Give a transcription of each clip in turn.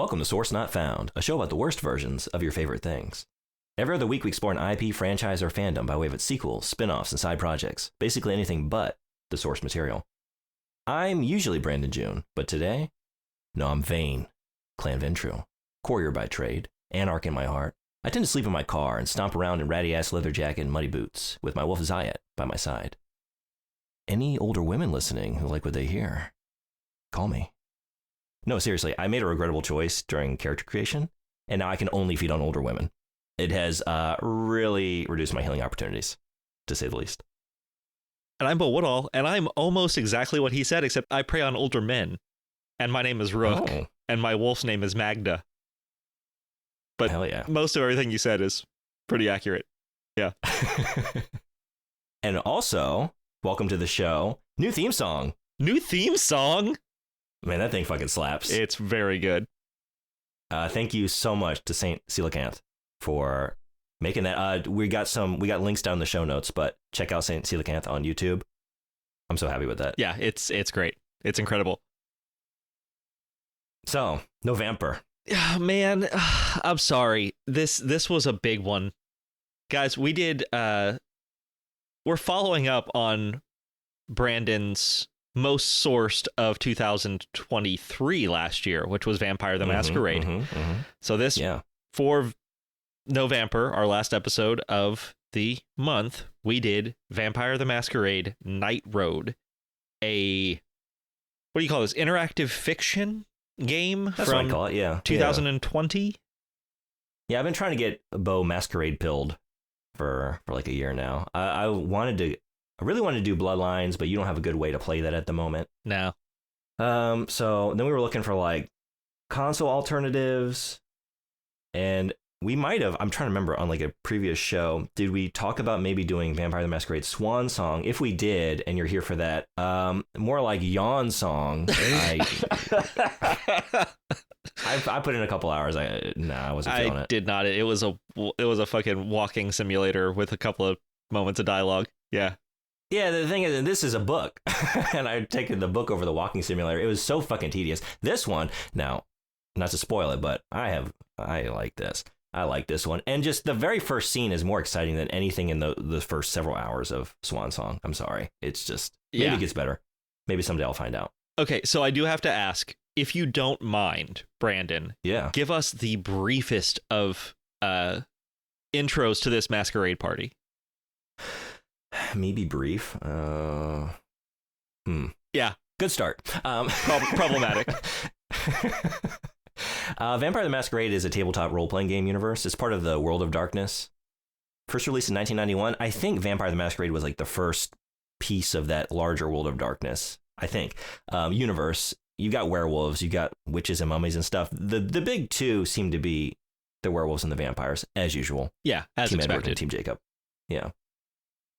Welcome to Source Not Found, a show about the worst versions of your favorite things. Every other week we explore an IP, franchise, or fandom by way of its sequels, spin-offs, and side projects. Basically anything but the source material. I'm usually Brandon June, but today, no, I'm Vane, Clan Ventrue, courier by trade, Anarch in my heart. I tend to sleep in my car and stomp around in ratty-ass leather jacket and muddy boots, with my wolf Zayat by my side. Any older women listening who like what they hear, call me. No, seriously, I made a regrettable choice during character creation, and now I can only feed on older women. It has really reduced my healing opportunities, to say the least. And I'm Bo Woodall, and I'm almost exactly what he said, except I prey on older men. And my name is Rook, and my wolf's name is Magda. But hell yeah. Most of everything you said is pretty accurate. Yeah. And also, welcome to the show. New theme song. New theme song? Man, that thing fucking slaps. It's very good. Thank you so much to Saint Coelacanth for making that. We got links down in the show notes, but check out Saint Coelacanth on YouTube. I'm so happy with that. Yeah, it's great. It's incredible. So, NoVAMPber. Man, I'm sorry. This was a big one. Guys, we did we're following up on Brandon's most sourced of 2023 last year, which was Vampire the Masquerade. So this, for NoVAMPber, our last episode of the month, we did Vampire the Masquerade Night Road, a, what do you call this, interactive fiction game. That's from what I call it, yeah. 2020? Yeah, I've been trying to get Bo Masquerade pilled for like a year now. I really wanted to do Bloodlines, but you don't have a good way to play that at the moment. No. So then we were looking for like console alternatives, and we might have, I'm trying to remember on like a previous show, did we talk about maybe doing Vampire the Masquerade Swan Song? If we did, and you're here for that, more like Yawn Song. I put in a couple hours. I wasn't feeling it. I did not. It was a fucking walking simulator with a couple of moments of dialogue. Yeah. Yeah, the thing is, this is a book, and I've taken the book over the walking simulator. It was so fucking tedious. This one, now, not to spoil it, but I like this. I like this one. And just the very first scene is more exciting than anything in the first several hours of Swan Song. I'm sorry. It's just, maybe it gets better. Maybe someday I'll find out. Okay, so I do have to ask, if you don't mind, Brandon, give us the briefest of intros to this masquerade party. Maybe brief. Yeah. Good start. Problematic. Vampire the Masquerade is a tabletop role-playing game universe. It's part of the World of Darkness. First released in 1991. I think Vampire the Masquerade was like the first piece of that larger World of Darkness, I think, universe. You got werewolves, you got witches and mummies and stuff. The big two seem to be the werewolves and the vampires, as usual. Yeah, as Team expected. Edward and Team Jacob. Yeah.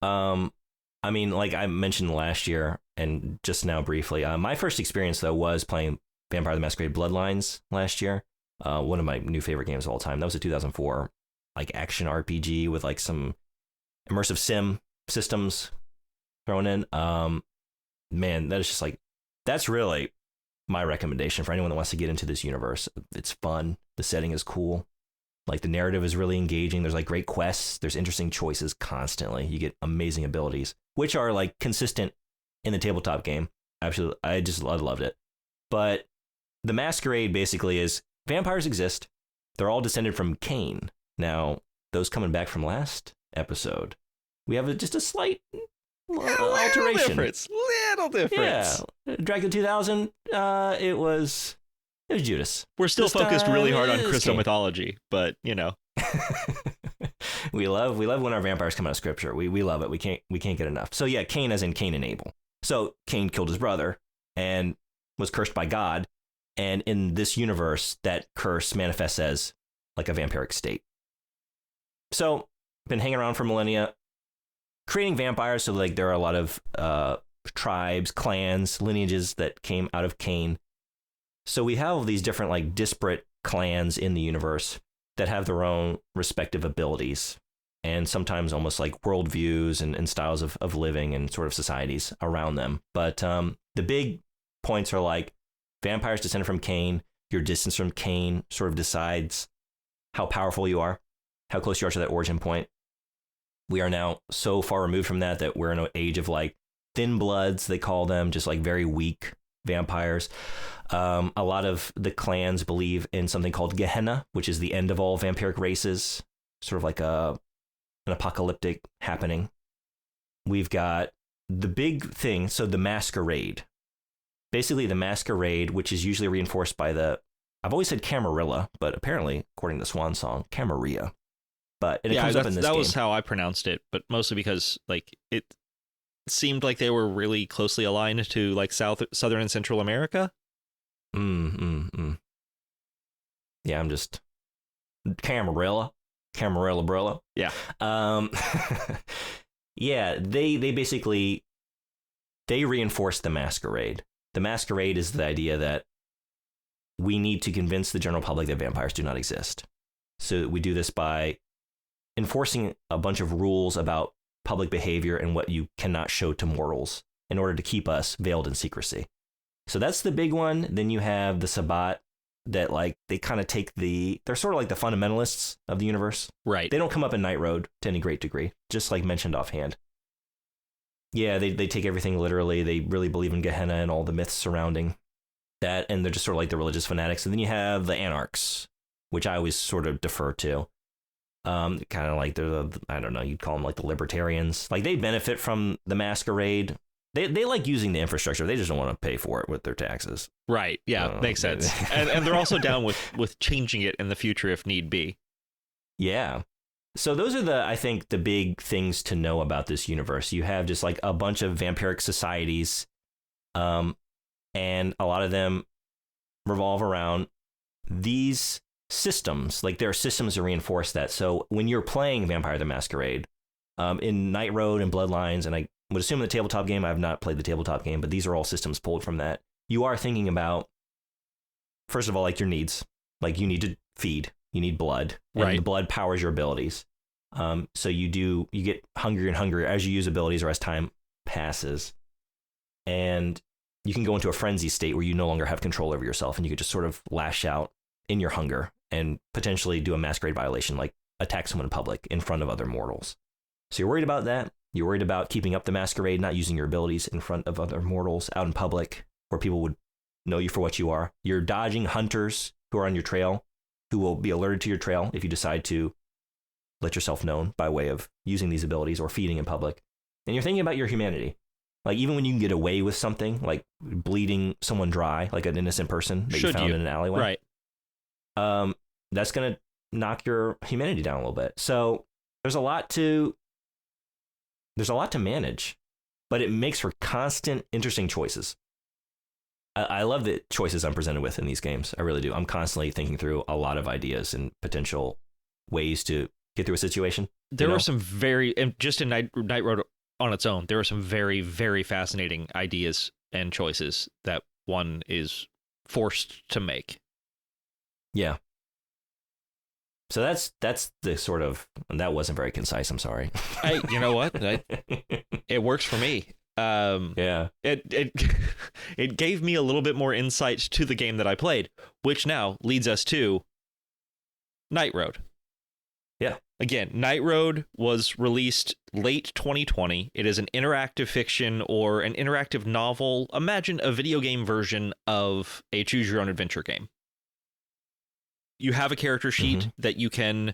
I mean, like I mentioned last year and just now briefly, my first experience, though, was playing Vampire the Masquerade Bloodlines last year. One of my new favorite games of all time. That was a 2004 like action RPG with like some immersive sim systems thrown in. Man, that is just like, that's really my recommendation for anyone that wants to get into this universe. It's fun. The setting is cool. Like the narrative is really engaging. There's like great quests. There's interesting choices constantly. You get amazing abilities, which are like consistent in the tabletop game. Absolutely. I loved it. But the Masquerade basically is vampires exist. They're all descended from Cain. Now, those coming back from last episode, we have just a slight alteration. Little difference. Yeah. Dracula 2000, it was Judas. We're still focused really hard on Christo Cain. mythology, but you know. we love when our vampires come out of scripture. We love it. We can't get enough. So yeah, Cain as in Cain and Abel. So Cain killed his brother and was cursed by God. And in this universe, that curse manifests as like a vampiric state. So been hanging around for millennia, creating vampires. So like there are a lot of tribes, clans, lineages that came out of Cain. So we have these different like disparate clans in the universe that have their own respective abilities and sometimes almost like worldviews and styles of living and sort of societies around them. But the big points are like vampires descended from Cain. your distance from Cain sort of decides how powerful you are, how close you are to that origin point. We are now so far removed from that we're in an age of like thin bloods, they call them, just like very weak vampires. A lot of the clans believe in something called Gehenna, which is the end of all vampiric races, sort of like an apocalyptic happening. We've got the big thing, so the Masquerade. Basically, the Masquerade, which is usually reinforced by I've always said Camarilla, but apparently, according to Swan Song, Camarilla. It comes up in this that game. was how I pronounced it, but mostly because like it seemed like they were really closely aligned to like Southern and Central America. Yeah, I'm just Camarilla, Brillo. Yeah. Yeah, they basically reinforce the Masquerade. The Masquerade is the idea that we need to convince the general public that vampires do not exist. So we do this by enforcing a bunch of rules about public behavior and what you cannot show to mortals in order to keep us veiled in secrecy. So that's the big one. Then you have the Sabbat that like they kind of they're sort of like the fundamentalists of the universe. Right. They don't come up in Night Road to any great degree, just like mentioned offhand. Yeah, they take everything literally. They really believe in Gehenna and all the myths surrounding that, and they're just sort of like the religious fanatics. And then you have the Anarchs, which I always sort of defer to. Kind of like I don't know, you'd call them like the libertarians. Like they benefit from the Masquerade. They like using the infrastructure. They just don't want to pay for it with their taxes. Right. Yeah, makes sense. and they're also down with changing it in the future if need be. Yeah. So those are I think the big things to know about this universe. You have just like a bunch of vampiric societies, and a lot of them revolve around these systems. Like there are systems to reinforce that. So when you're playing Vampire the Masquerade, in Night Road and Bloodlines, and I would assume in the tabletop game, I have not played the tabletop game, but these are all systems pulled from that. You are thinking about, first of all, like your needs. Like you need to feed, you need blood, and right. The blood powers your abilities. So you get hungrier and hungrier as you use abilities or as time passes. And you can go into a frenzy state where you no longer have control over yourself, and you could just sort of lash out in your hunger and potentially do a Masquerade violation, like attack someone in public in front of other mortals. So you're worried about that. You're worried about keeping up the Masquerade, not using your abilities in front of other mortals out in public where people would know you for what you are. You're dodging hunters who are on your trail, who will be alerted to your trail if you decide to let yourself known by way of using these abilities or feeding in public. And you're thinking about your humanity. Like even when you can get away with something like bleeding someone dry, like an innocent person that you found in an alleyway. Right. That's going to knock your humanity down a little bit. So there's a lot to manage, but it makes for constant, interesting choices. I love the choices I'm presented with in these games. I really do. I'm constantly thinking through a lot of ideas and potential ways to get through a situation. There were some just in Night Road on its own, there were some very, very fascinating ideas and choices that one is forced to make. Yeah. So that's the sort of, that wasn't very concise. I'm sorry. Hey, you know what? It works for me. Yeah. It gave me a little bit more insight to the game that I played, which now leads us to Night Road. Yeah. Again, Night Road was released late 2020. It is an interactive fiction or an interactive novel. Imagine a video game version of a choose your own adventure game. You have a character sheet that you can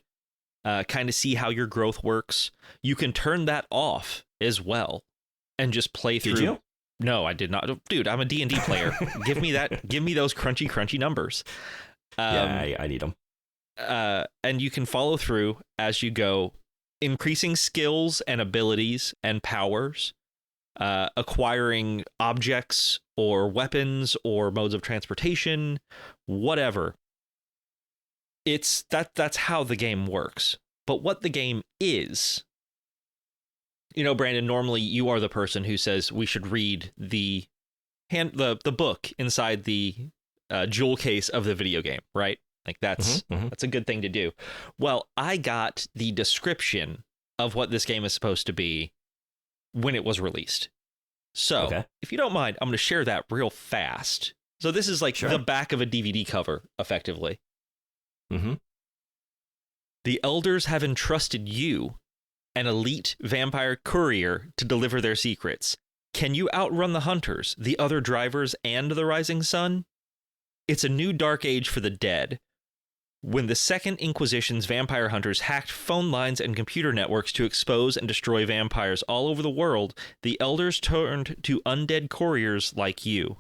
kind of see how your growth works. You can turn that off as well and just play through. Did you? No, I did not. Dude, I'm a D&D player. Give me those crunchy numbers. Yeah, I need them. And you can follow through as you go, increasing skills and abilities and powers, acquiring objects or weapons or modes of transportation, whatever. That's how the game works. But what the game is, Brandon, normally you are the person who says we should read the book inside the jewel case of the video game, right? Like that's a good thing to do. Well, I got the description of what this game is supposed to be when it was released. So, If you don't mind, I'm going to share that real fast So this is like Sure. the back of a DVD cover, effectively. Mm-hmm. The elders have entrusted you, an elite vampire courier, to deliver their secrets. Can you outrun the hunters, the other drivers, and the rising sun? It's a new dark age for the dead. When the Second Inquisition's vampire hunters hacked phone lines and computer networks to expose and destroy vampires all over the world, the elders turned to undead couriers like you.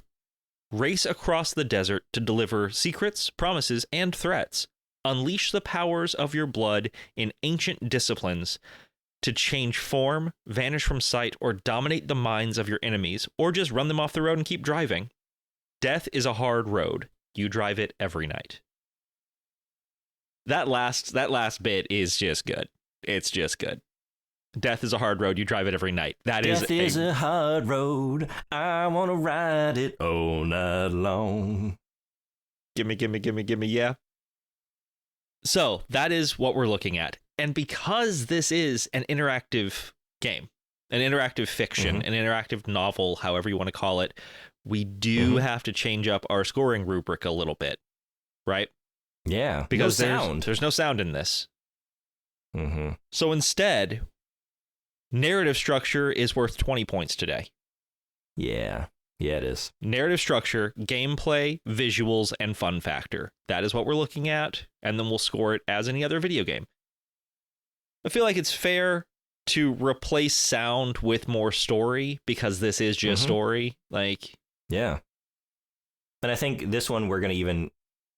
Race across the desert to deliver secrets, promises, and threats. Unleash the powers of your blood in ancient disciplines to change form, vanish from sight, or dominate the minds of your enemies, or just run them off the road and keep driving. Death is a hard road. You drive it every night. That last bit is just good. It's just good. Death is a hard road. You drive it every night. Death is a hard road. I want to ride it all night long. Gimme, yeah. So that is what we're looking at. And because this is an interactive game, an interactive fiction, an interactive novel, however you want to call it, we do have to change up our scoring rubric a little bit, right? Yeah, because there's no sound in this. So instead, narrative structure is worth 20 points today. Yeah, it is. Narrative structure, gameplay, visuals, and fun factor. That is what we're looking at, and then we'll score it as any other video game. I feel like it's fair to replace sound with more story, because this is just story. Yeah. And I think this one, we're going to even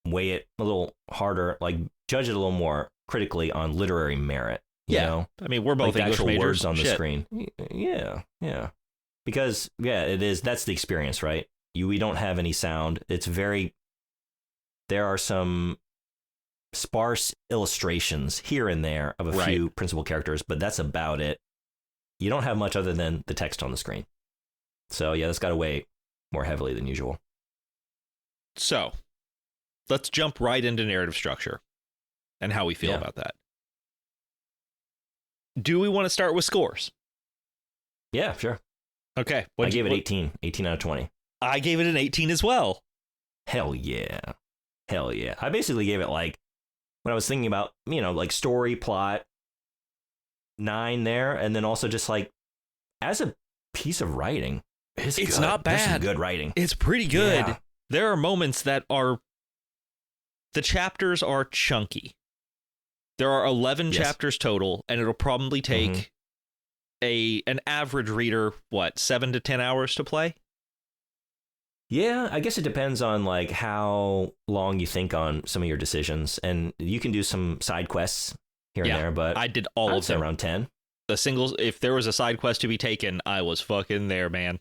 weigh it a little harder, like judge it a little more critically on literary merit. You know? I mean, we're both like English actual majors. words on the screen. Yeah. Because, it is. That's the experience, right? We don't have any sound. It's there are some sparse illustrations here and there of a few principal characters, but that's about it. You don't have much other than the text on the screen. So, that's got to weigh more heavily than usual. So, let's jump right into narrative structure and how we feel about that. Do we want to start with scores? Yeah, sure. Okay. I gave it 18. 18 out of 20. I gave it an 18 as well. Hell yeah. I basically gave it, like, when I was thinking about, like story, plot, 9 there, and then also just like as a piece of writing, it's good. Not bad. There's some good writing. It's pretty good. Yeah. There are moments that the chapters are chunky. There are 11 chapters total, and it'll probably take an average reader 7 to 10 hours to play. Yeah, I guess it depends on like how long you think on some of your decisions, and you can do some side quests here and there. But I did all of them around 10. The singles. If there was a side quest to be taken, I was fucking there, man.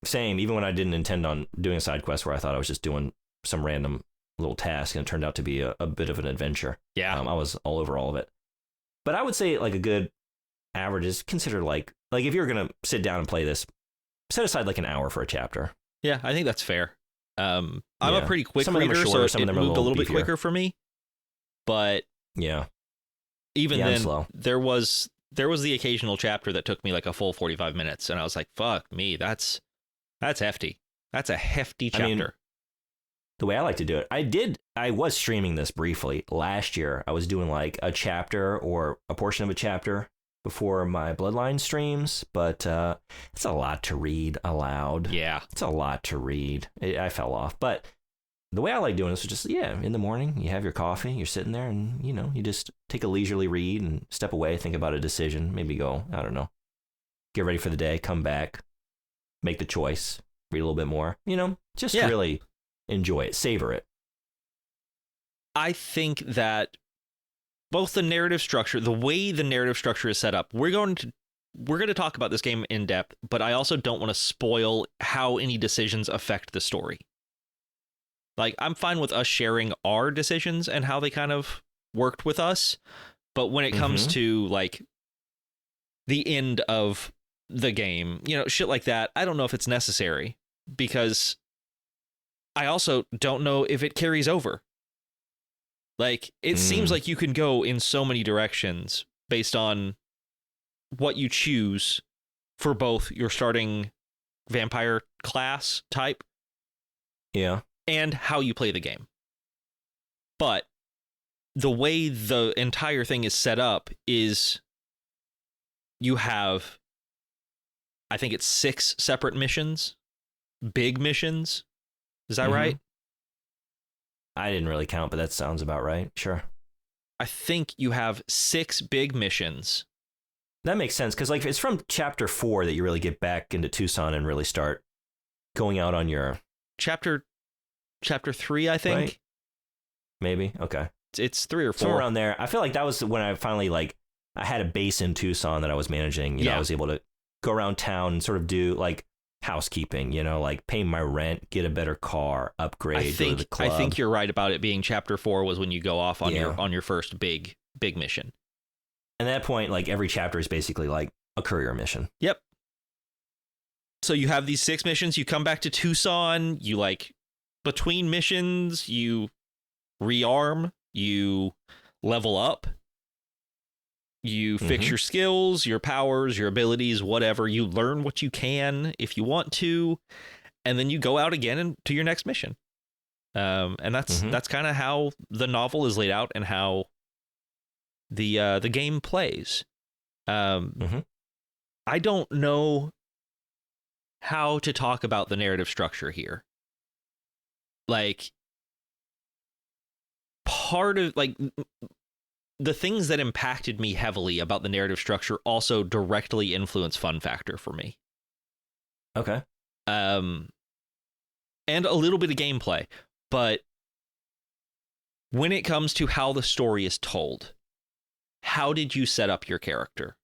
Same. Even when I didn't intend on doing a side quest, where I thought I was just doing some random little task, and it turned out to be a bit of an adventure. Yeah, I was all over all of it. But I would say like a good average is considered like if you're gonna sit down and play this, set aside like an hour for a chapter. Yeah, I think that's fair. I'm a pretty quick reader, shorter, so it moved a little bit quicker for me. But even then, slow. there was the occasional chapter that took me like a full 45 minutes, and I was like, "Fuck me, that's hefty. That's a hefty chapter." I mean, the way I like to do it, I was streaming this briefly last year. I was doing like a chapter or a portion of a chapter before my Bloodline streams, but it's a lot to read aloud. Yeah. It's a lot to read. I fell off. But the way I like doing this is just, in the morning, you have your coffee, you're sitting there, and, you just take a leisurely read and step away, think about a decision, maybe go, I don't know, get ready for the day, come back, make the choice, read a little bit more, just really enjoy it, savor it. I think that both the narrative structure, the way the narrative structure is set up, we're going to talk about this game in depth, but I also don't want to spoil how any decisions affect the story. Like, I'm fine with us sharing our decisions and how they kind of worked with us, but when it comes to like the end of the game, shit like that, I don't know if it's necessary, because I also don't know if it carries over. Like, it seems like you can go in so many directions based on what you choose for both your starting vampire class type Yeah. and how you play the game. But the way the entire thing is set up is you have, I think it's 6 separate missions, big missions. Is that right? I didn't really count, but that sounds about right. Sure. I think you have 6 big missions. That makes sense, because like it's from chapter 4 that you really get back into Tucson and really start going out on your Chapter 3, I think. Right? Maybe. Okay. It's 3 or 4. Somewhere around there. I feel like that was when I finally like I had a base in Tucson that I was managing. You know, I was able to go around town and sort of do like housekeeping, you know, like pay my rent, get a better car, upgrade, go to the club. I think you're right about it being chapter 4 was when you go off on your first big mission. And at that point, like every chapter is basically like a courier mission. Yep. So you have these 6 missions, you come back to Tucson, you like between missions, you rearm, you level up, you fix your skills, your powers, your abilities, whatever. You learn what you can if you want to, and then you go out again and to your next mission. And that's kind of how the novel is laid out and how the game plays. I don't know how to talk about the narrative structure here. Like, part of like the things that impacted me heavily about the narrative structure also directly influence fun factor for me. Okay. And a little bit of gameplay, but when it comes to how the story is told, how did you set up your character?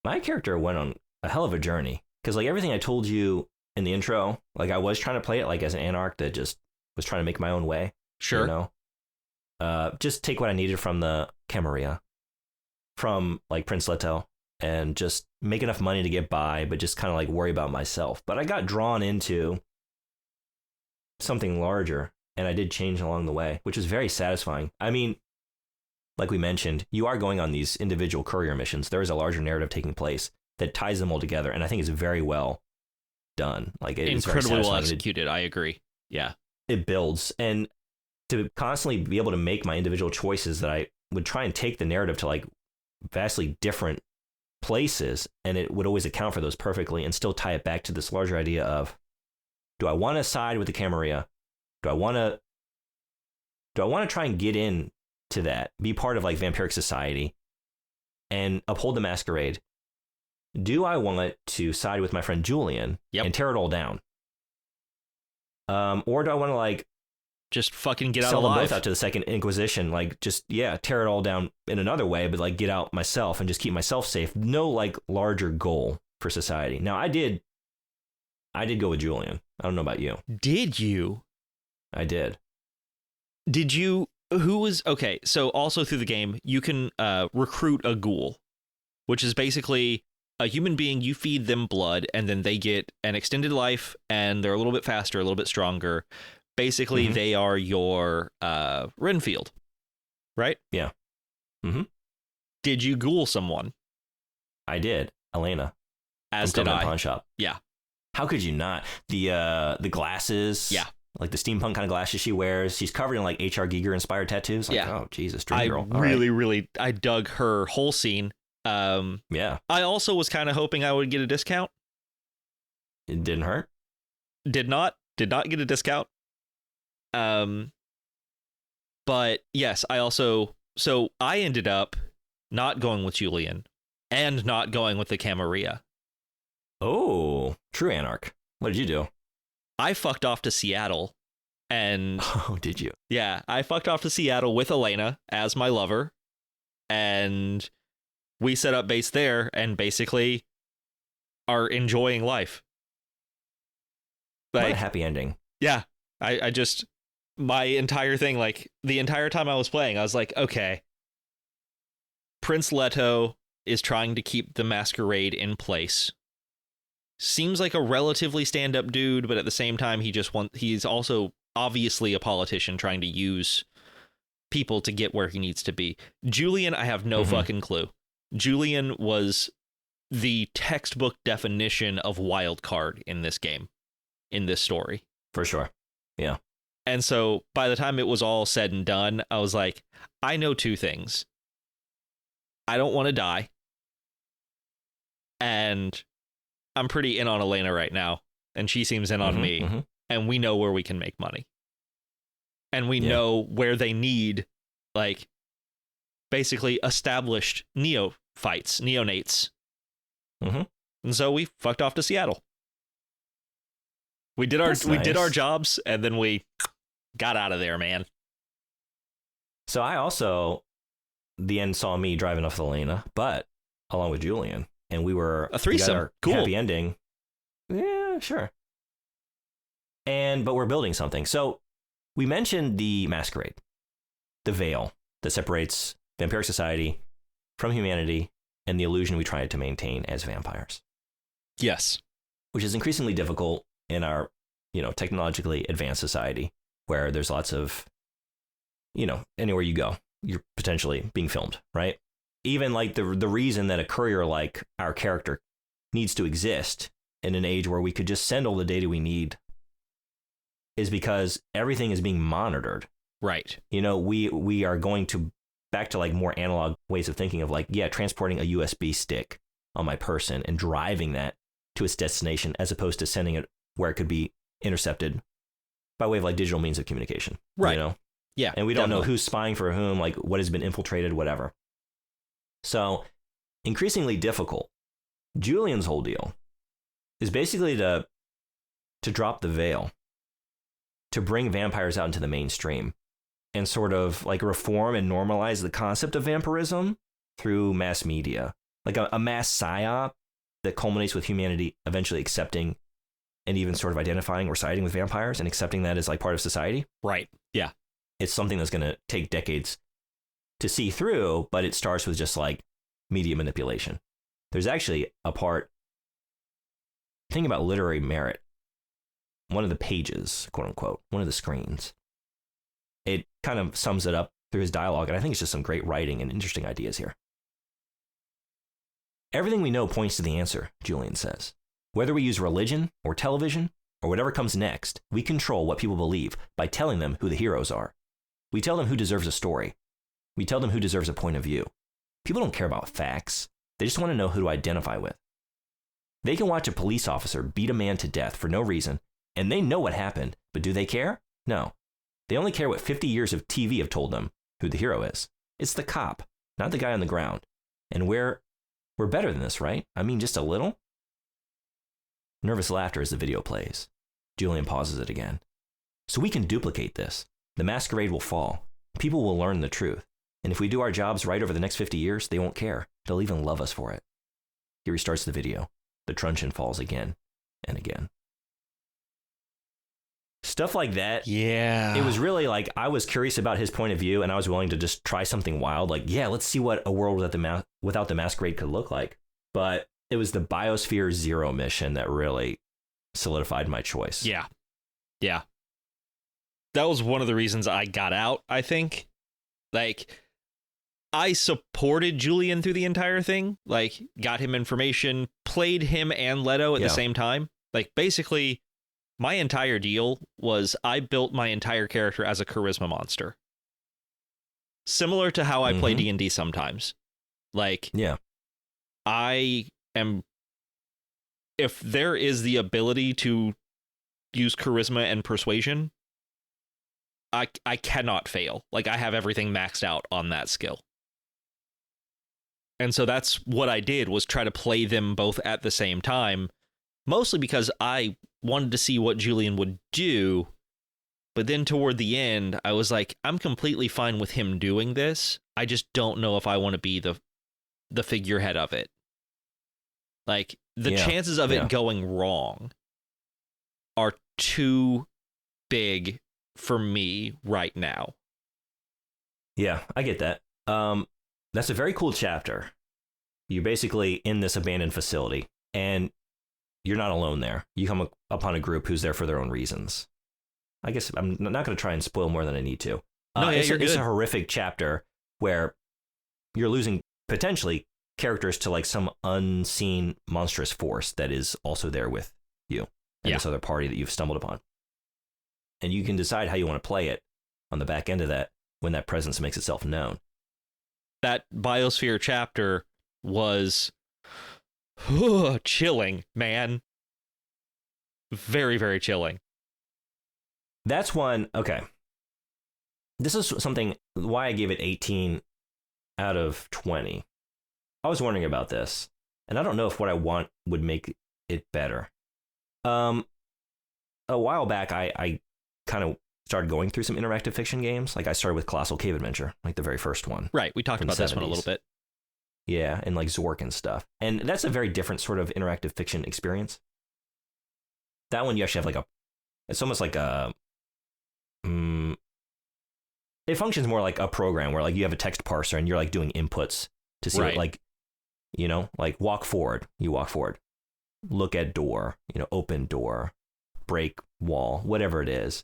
My character went on a hell of a journey, because like everything I told you in the intro, like I was trying to play it like as an Anarch that just was trying to make my own way. Sure. You know, just take what I needed from the Camarilla, from like Prince Leto, and just make enough money to get by, but just kind of like worry about myself. But I got drawn into something larger, and I did change along the way, which was very satisfying. I mean, like we mentioned, you are going on these individual courier missions. There is a larger narrative taking place that ties them all together, and I think it's very well done. Like it's incredibly well executed. I agree. Yeah. It builds, and to constantly be able to make my individual choices that I would try and take the narrative to like vastly different places, and it would always account for those perfectly and still tie it back to this larger idea of, do I want to side with the Camarilla? Do I want to try and get in to that, be part of like vampiric society and uphold the Masquerade? Do I want to side with my friend Julian and tear it all down? Or do I want to like just fucking get out sell alive? them both out to the Second Inquisition, like just tear it all down in another way, but like get out myself and just keep myself safe? No like larger goal for society. Now I did go with Julian. I don't know about you. Did you? I did. Did you? Who was okay? So also through the game, you can recruit a ghoul, which is basically a human being. You feed them blood, and then they get an extended life, and they're a little bit faster, a little bit stronger. Basically, they are your Renfield, right? Yeah. Did you ghoul someone? I did. Elena. As did I. Pawn Shop. Yeah. How could you not? The glasses. Yeah. Like the steampunk kind of glasses she wears. She's covered in like H.R. Giger inspired tattoos. Like, oh, Jesus, dream girl. I dug her whole scene. Yeah. I also was kind of hoping I would get a discount. It didn't hurt. Did not get a discount. But yes, so I ended up not going with Julian and not going with the Camarilla. Oh, true Anarch. What did you do? I fucked off to Seattle, and oh, did you? Yeah, I fucked off to Seattle with Elena as my lover, and we set up base there and basically are enjoying life. Like, what a happy ending. Yeah, I just, my entire thing, like the entire time I was playing, I was like, okay, Prince Leto is trying to keep the Masquerade in place. Seems like a relatively stand-up dude, but at the same time, he's also obviously a politician trying to use people to get where he needs to be. Julian, I have no fucking clue. Julian was the textbook definition of wild card in this game. in this story. For sure. Yeah. And so by the time it was all said and done, I was like, I know two things. I don't want to die. And I'm pretty in on Elena right now. And she seems in on me. Mm-hmm. And we know where we can make money. And we know where they need, like, basically established neonates. Mm-hmm. And so we fucked off to Seattle. We did our jobs, and then we got out of there, man. So I also, the end saw me driving off with Elena, but along with Julian, and we were a threesome. Cool. Happy ending. Yeah, sure. But we're building something. So we mentioned the Masquerade, the veil that separates vampiric society from humanity, and the illusion we try to maintain as vampires. Yes. Which is increasingly difficult in our, technologically advanced society, where there's lots of, anywhere you go, you're potentially being filmed, right? Even like the reason that a courier like our character needs to exist in an age where we could just send all the data we need is because everything is being monitored. Right. We are going back to like more analog ways of thinking of like, transporting a USB stick on my person and driving that to its destination, as opposed to sending it where it could be intercepted by way of like digital means of communication. Right. Yeah. And we don't know who's spying for whom, like what has been infiltrated, whatever. So increasingly difficult. Julian's whole deal is basically to drop the veil, to bring vampires out into the mainstream and sort of like reform and normalize the concept of vampirism through mass media, like a mass psyop that culminates with humanity eventually accepting and even sort of identifying or siding with vampires and accepting that as like part of society. Right. Yeah. It's something that's going to take decades to see through, but it starts with just like media manipulation. There's actually a part, thinking about literary merit, one of the pages, quote unquote, one of the screens, it kind of sums it up through his dialogue. And I think it's just some great writing and interesting ideas here. Everything we know points to the answer, Julian says. Whether we use religion or television or whatever comes next, we control what people believe by telling them who the heroes are. We tell them who deserves a story. We tell them who deserves a point of view. People don't care about facts. They just want to know who to identify with. They can watch a police officer beat a man to death for no reason, and they know what happened, but do they care? No. They only care what 50 years of TV have told them who the hero is. It's the cop, not the guy on the ground. And we're better than this, right? I mean, just a little? Nervous laughter as the video plays. Julian pauses it again. So we can duplicate this. The Masquerade will fall. People will learn the truth. And if we do our jobs right over the next 50 years, they won't care. They'll even love us for it. Here he starts the video. The truncheon falls again and again. Stuff like that. Yeah. It was really like, I was curious about his point of view, and I was willing to just try something wild. Like, let's see what a world without the Masquerade could look like. But it was the Biosphere Zero mission that really solidified my choice. Yeah. Yeah. That was one of the reasons I got out, I think. Like, I supported Julian through the entire thing. Like, got him information, played him and Leto at the same time. Like, basically, my entire deal was I built my entire character as a charisma monster. Similar to how I play D&D sometimes. Like, I am... If there is the ability to use charisma and persuasion, I cannot fail. Like, I have everything maxed out on that skill. And so that's what I did, was try to play them both at the same time, mostly because I wanted to see what Julian would do. But then toward the end, I was like, I'm completely fine with him doing this. I just don't know if I want to be the figurehead of it. Like, the chances of it going wrong are too big for me right now. Yeah, I get that. That's a very cool chapter. You're basically in this abandoned facility, and you're not alone there. You come upon a group who's there for their own reasons. I guess I'm not going to try and spoil more than I need to. It's a horrific chapter where you're losing potentially characters to like some unseen monstrous force that is also there with you. and this other party that you've stumbled upon. And you can decide how you want to play it on the back end of that when that presence makes itself known. That Biosphere chapter was chilling, man. Very, very chilling. That's one. Okay. This is something why I gave it 18 out of 20. I was wondering about this, and I don't know if what I want would make it better. A while back, I kind of started going through some interactive fiction games. Like I started with Colossal Cave Adventure, like the very first one. Right. We talked about this one a little bit. Yeah, and like Zork and stuff. And that's a very different sort of interactive fiction experience. That one you actually have it's almost like it functions more like a program where like you have a text parser and you're like doing inputs to see what, like, you know, like walk forward, you walk forward, look at door, you know, open door, break wall, whatever it is.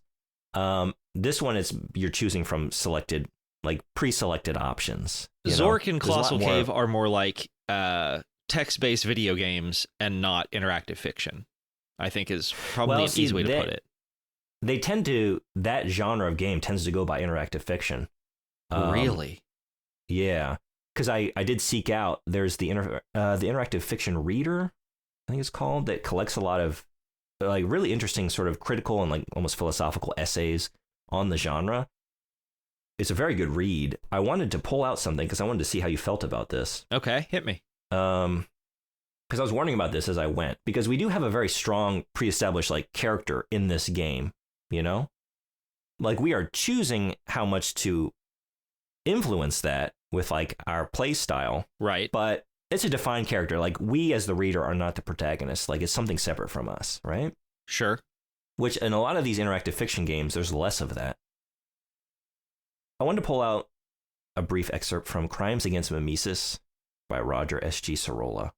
This one is you're choosing from selected, like pre-selected options. Zork and Colossal Cave are more like text-based video games and not interactive fiction, I think is probably an easy way to put it. They tend to, that genre of game tends to go by interactive fiction. Really? Yeah. Because I did seek out, there's the interactive fiction reader, I think it's called, that collects a lot of like really interesting sort of critical and like almost philosophical essays on the genre. It's a very good read. I wanted to pull out something because I wanted to see how you felt about this. Okay, hit me. Because I was wondering about this as I went, because we do have a very strong pre-established like character in this game, you know? Like we are choosing how much to influence that with like our play style. Right. But it's a defined character. Like we as the reader are not the protagonist. Like it's something separate from us, right? Sure. Which in a lot of these interactive fiction games, there's less of that. I wanted to pull out a brief excerpt from Crimes Against Mimesis by Roger S.G. Sorolla.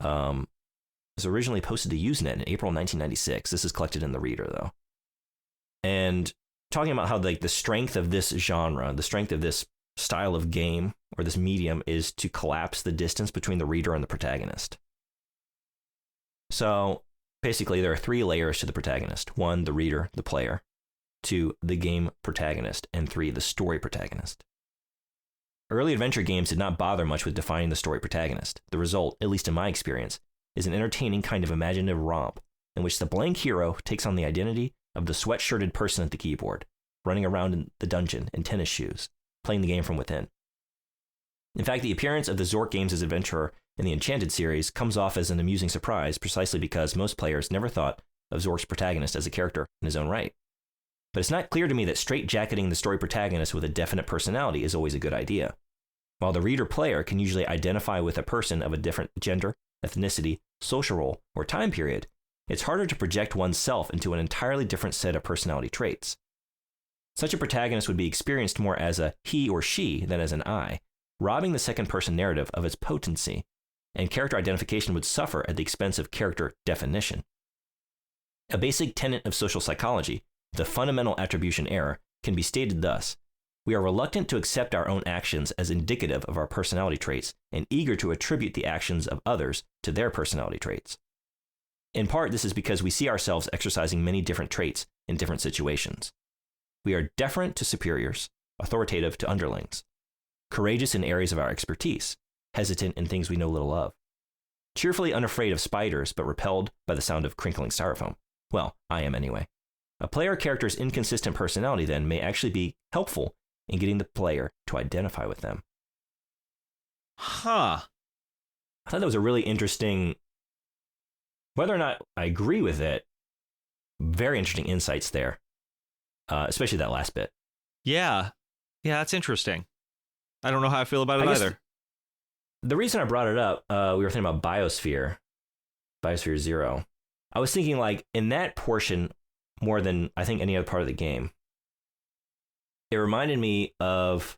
It was originally posted to Usenet in April 1996. This is collected in the Reader, though. And talking about how like the strength of this genre, the strength of this style of game or this medium is to collapse the distance between the reader and the protagonist. So basically, there are three layers to the protagonist. 1, the reader, the player. 2, the game protagonist. And 3, the story protagonist. Early adventure games did not bother much with defining the story protagonist. The result, at least in my experience, is an entertaining kind of imaginative romp in which the blank hero takes on the identity of the sweatshirted person at the keyboard, running around in the dungeon in tennis shoes, playing the game from within. In fact, the appearance of the Zork Games' adventurer in the Enchanted series comes off as an amusing surprise precisely because most players never thought of Zork's protagonist as a character in his own right. But it's not clear to me that straitjacketing the story protagonist with a definite personality is always a good idea. While the reader-player can usually identify with a person of a different gender, ethnicity, social role, or time period, it's harder to project oneself into an entirely different set of personality traits. Such a protagonist would be experienced more as a he or she than as an I, robbing the second-person narrative of its potency, and character identification would suffer at the expense of character definition. A basic tenet of social psychology, the fundamental attribution error, can be stated thus: we are reluctant to accept our own actions as indicative of our personality traits and eager to attribute the actions of others to their personality traits. In part, this is because we see ourselves exercising many different traits in different situations. We are deferent to superiors, authoritative to underlings, courageous in areas of our expertise, hesitant in things we know little of, cheerfully unafraid of spiders but repelled by the sound of crinkling styrofoam. Well, I am anyway. A player character's inconsistent personality, then, may actually be helpful in getting the player to identify with them. Huh. I thought that was a really interesting, whether or not I agree with it, very interesting insights there, especially that last bit. Yeah. Yeah, that's interesting. I don't know how I feel about it either. The reason I brought it up, we were thinking about Biosphere 0. I was thinking like in that portion, more than I think any other part of the game, it reminded me of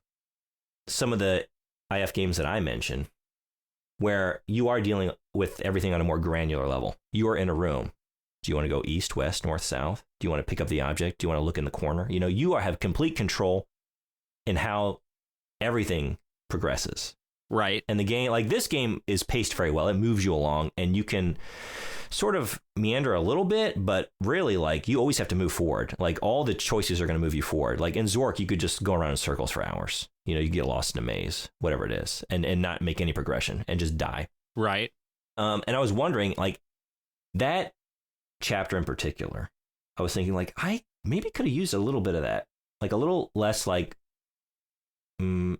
some of the IF games that I mentioned, where you are dealing with everything on a more granular level. You are in a room. Do you want to go east, west, north, south? Do you want to pick up the object? Do you want to look in the corner? You know, you have complete control in how everything progresses. Right. And the game, like this game is paced very well. It moves you along and you can sort of meander a little bit, but really, like, you always have to move forward. Like, all the choices are going to move you forward. Like, in Zork, you could just go around in circles for hours. You know, you get lost in a maze, whatever it is, and not make any progression and just die. Right. And I was wondering, like, that chapter in particular, I was thinking, like, I maybe could have used a little bit of that. Like, a little less, like,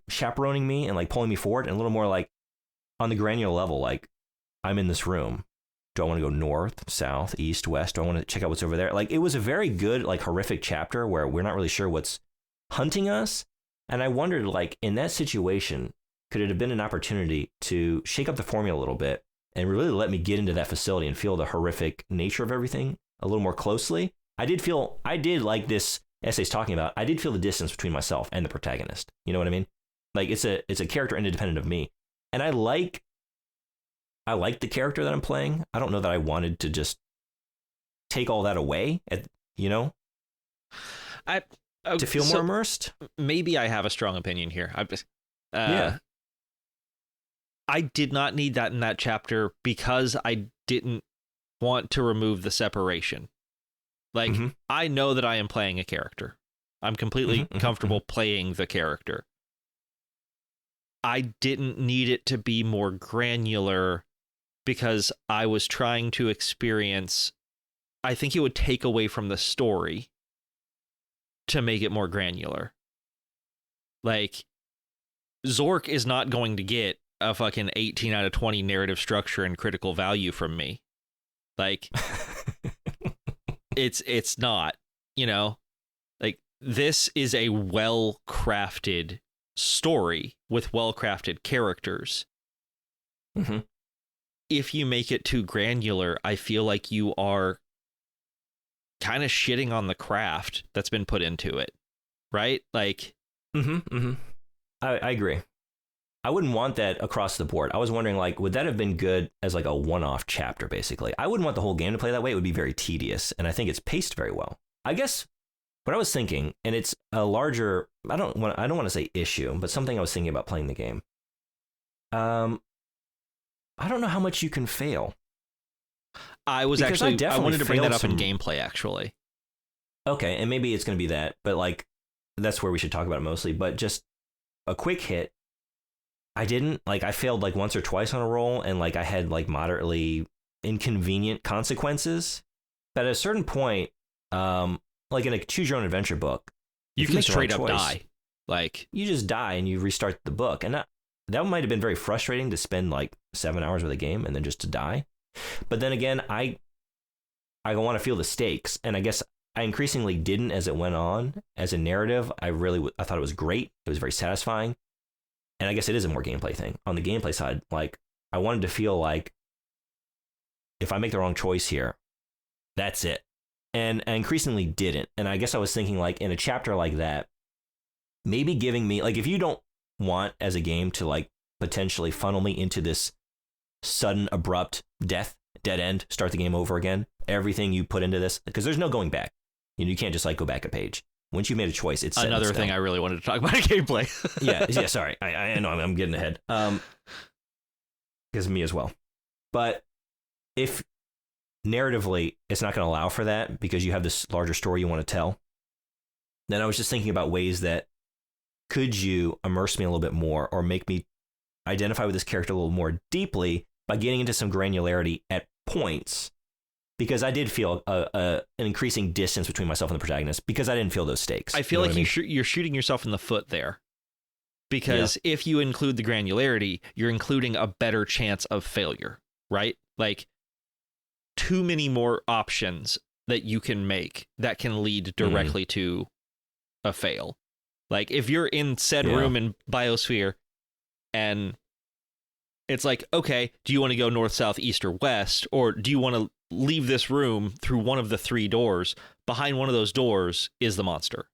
chaperoning me and, like, pulling me forward, and a little more, like, on the granular level, like, I'm in this room. Do I want to go north, south, east, west? Do I want to check out what's over there? Like, it was a very good, like, horrific chapter where we're not really sure what's hunting us. And I wondered, like, in that situation, could it have been an opportunity to shake up the formula a little bit and really let me get into that facility and feel the horrific nature of everything a little more closely? I did, like this essay's talking about, I did feel the distance between myself and the protagonist. You know what I mean? Like, it's a character independent of me. And I like the character that I'm playing. I don't know that I wanted to just take all that away, to feel more immersed. Maybe I have a strong opinion here. I did not need that in that chapter because I didn't want to remove the separation. Like, I know that I am playing a character. I'm completely comfortable playing the character. I didn't need it to be more granular because I was trying to experience, I think it would take away from the story to make it more granular. Like, Zork is not going to get a fucking 18 out of 20 narrative structure and critical value from me. Like, it's not, you know? Like, this is a well-crafted story with well-crafted characters. If you make it too granular, I feel like you are kind of shitting on the craft that's been put into it, right? Like, I agree. I wouldn't want that across the board. I was wondering, like, would that have been good as like a one-off chapter, basically? I wouldn't want the whole game to play that way. It would be very tedious, and I think it's paced very well. I guess what I was thinking, and it's a larger, I don't want to say issue, but something I was thinking about playing the game. I don't know how much you can fail. I wanted to bring that up in gameplay, actually. Okay, and maybe it's going to be that, but like, that's where we should talk about it mostly. But just a quick hit, I failed like once or twice on a roll, and like I had like moderately inconvenient consequences. But at a certain point, like in a choose your own adventure book, you can straight up die. Like, you just die and you restart the book, and that might have been very frustrating to spend like 7 hours with a game and then just to die. But then again, I want to feel the stakes, and I guess I increasingly didn't as it went on. As a narrative, I thought it was great. It was very satisfying, and I guess it is a more gameplay thing. On the gameplay side, like, I wanted to feel like if I make the wrong choice here, that's it. And I increasingly didn't. And I guess I was thinking, like, in a chapter like that, maybe giving me, like, if you don't want as a game to like potentially funnel me into this sudden abrupt dead end, start the game over again, everything you put into this, because there's no going back. You can't just like go back a page. Once you made a choice, it's set another thing I really wanted to talk about in gameplay. yeah, sorry, I know I'm getting ahead, because me as well. But if narratively it's not going to allow for that because you have this larger story you want to tell, then I was just thinking about ways that could you immerse me a little bit more or make me identify with this character a little more deeply by getting into some granularity at points, because I did feel an increasing distance between myself and the protagonist because I didn't feel those stakes. I feel like you're shooting yourself in the foot there, because if you include the granularity, you're including a better chance of failure, right? Like, too many more options that you can make that can lead directly to a fail. Like, if you're in said room in Biosphere and it's like, okay, do you want to go north, south, east, or west? Or do you want to leave this room through one of the 3 doors? Behind one of those doors is the monster.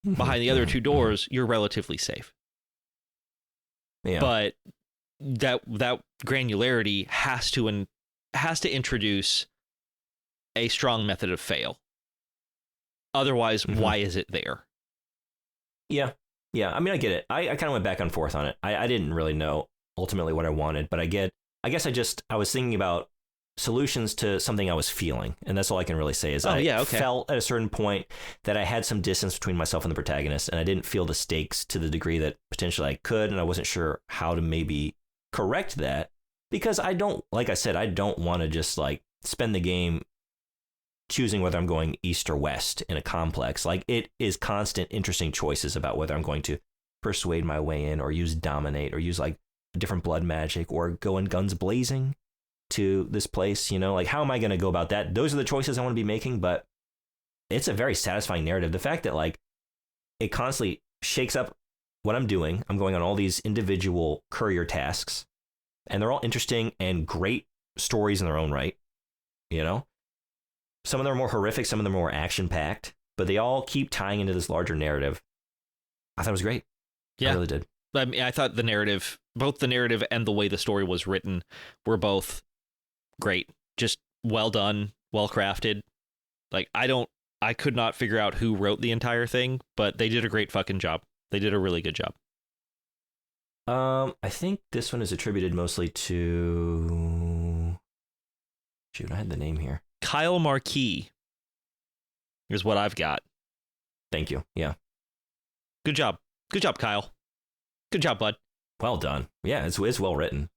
Behind the other 2 doors, you're relatively safe. Yeah. But that granularity has to introduce a strong method of fail. Otherwise, why is it there? Yeah. I mean, I get it. I kind of went back and forth on it. I didn't really know ultimately what I wanted, but I guess I was thinking about solutions to something I was feeling. And that's all I can really say is felt at a certain point that I had some distance between myself and the protagonist, and I didn't feel the stakes to the degree that potentially I could, and I wasn't sure how to maybe correct that, because I don't want to just like spend the game choosing whether I'm going east or west in a complex. Like, it is constant interesting choices about whether I'm going to persuade my way in, or use dominate, or use like a different blood magic, or go in guns blazing to this place, like how am I going to go about that? Those are the choices I want to be making, but it's a very satisfying narrative. The fact that like it constantly shakes up what I'm doing. I'm going on all these individual courier tasks, and they're all interesting and great stories in their own right. Some of them are more horrific, some of them are more action packed, but they all keep tying into this larger narrative. I thought it was great. Yeah. I really did. I mean, I thought both the narrative and the way the story was written were both great. Just well done, well crafted. Like, I could not figure out who wrote the entire thing, but they did a great fucking job. They did a really good job. I think this one is attributed mostly to... Shoot, I had the name here. Kyle Marquis is what I've got. Thank you. Yeah. Good job. Good job, Kyle. Good job, bud. Well done. Yeah, it's well written.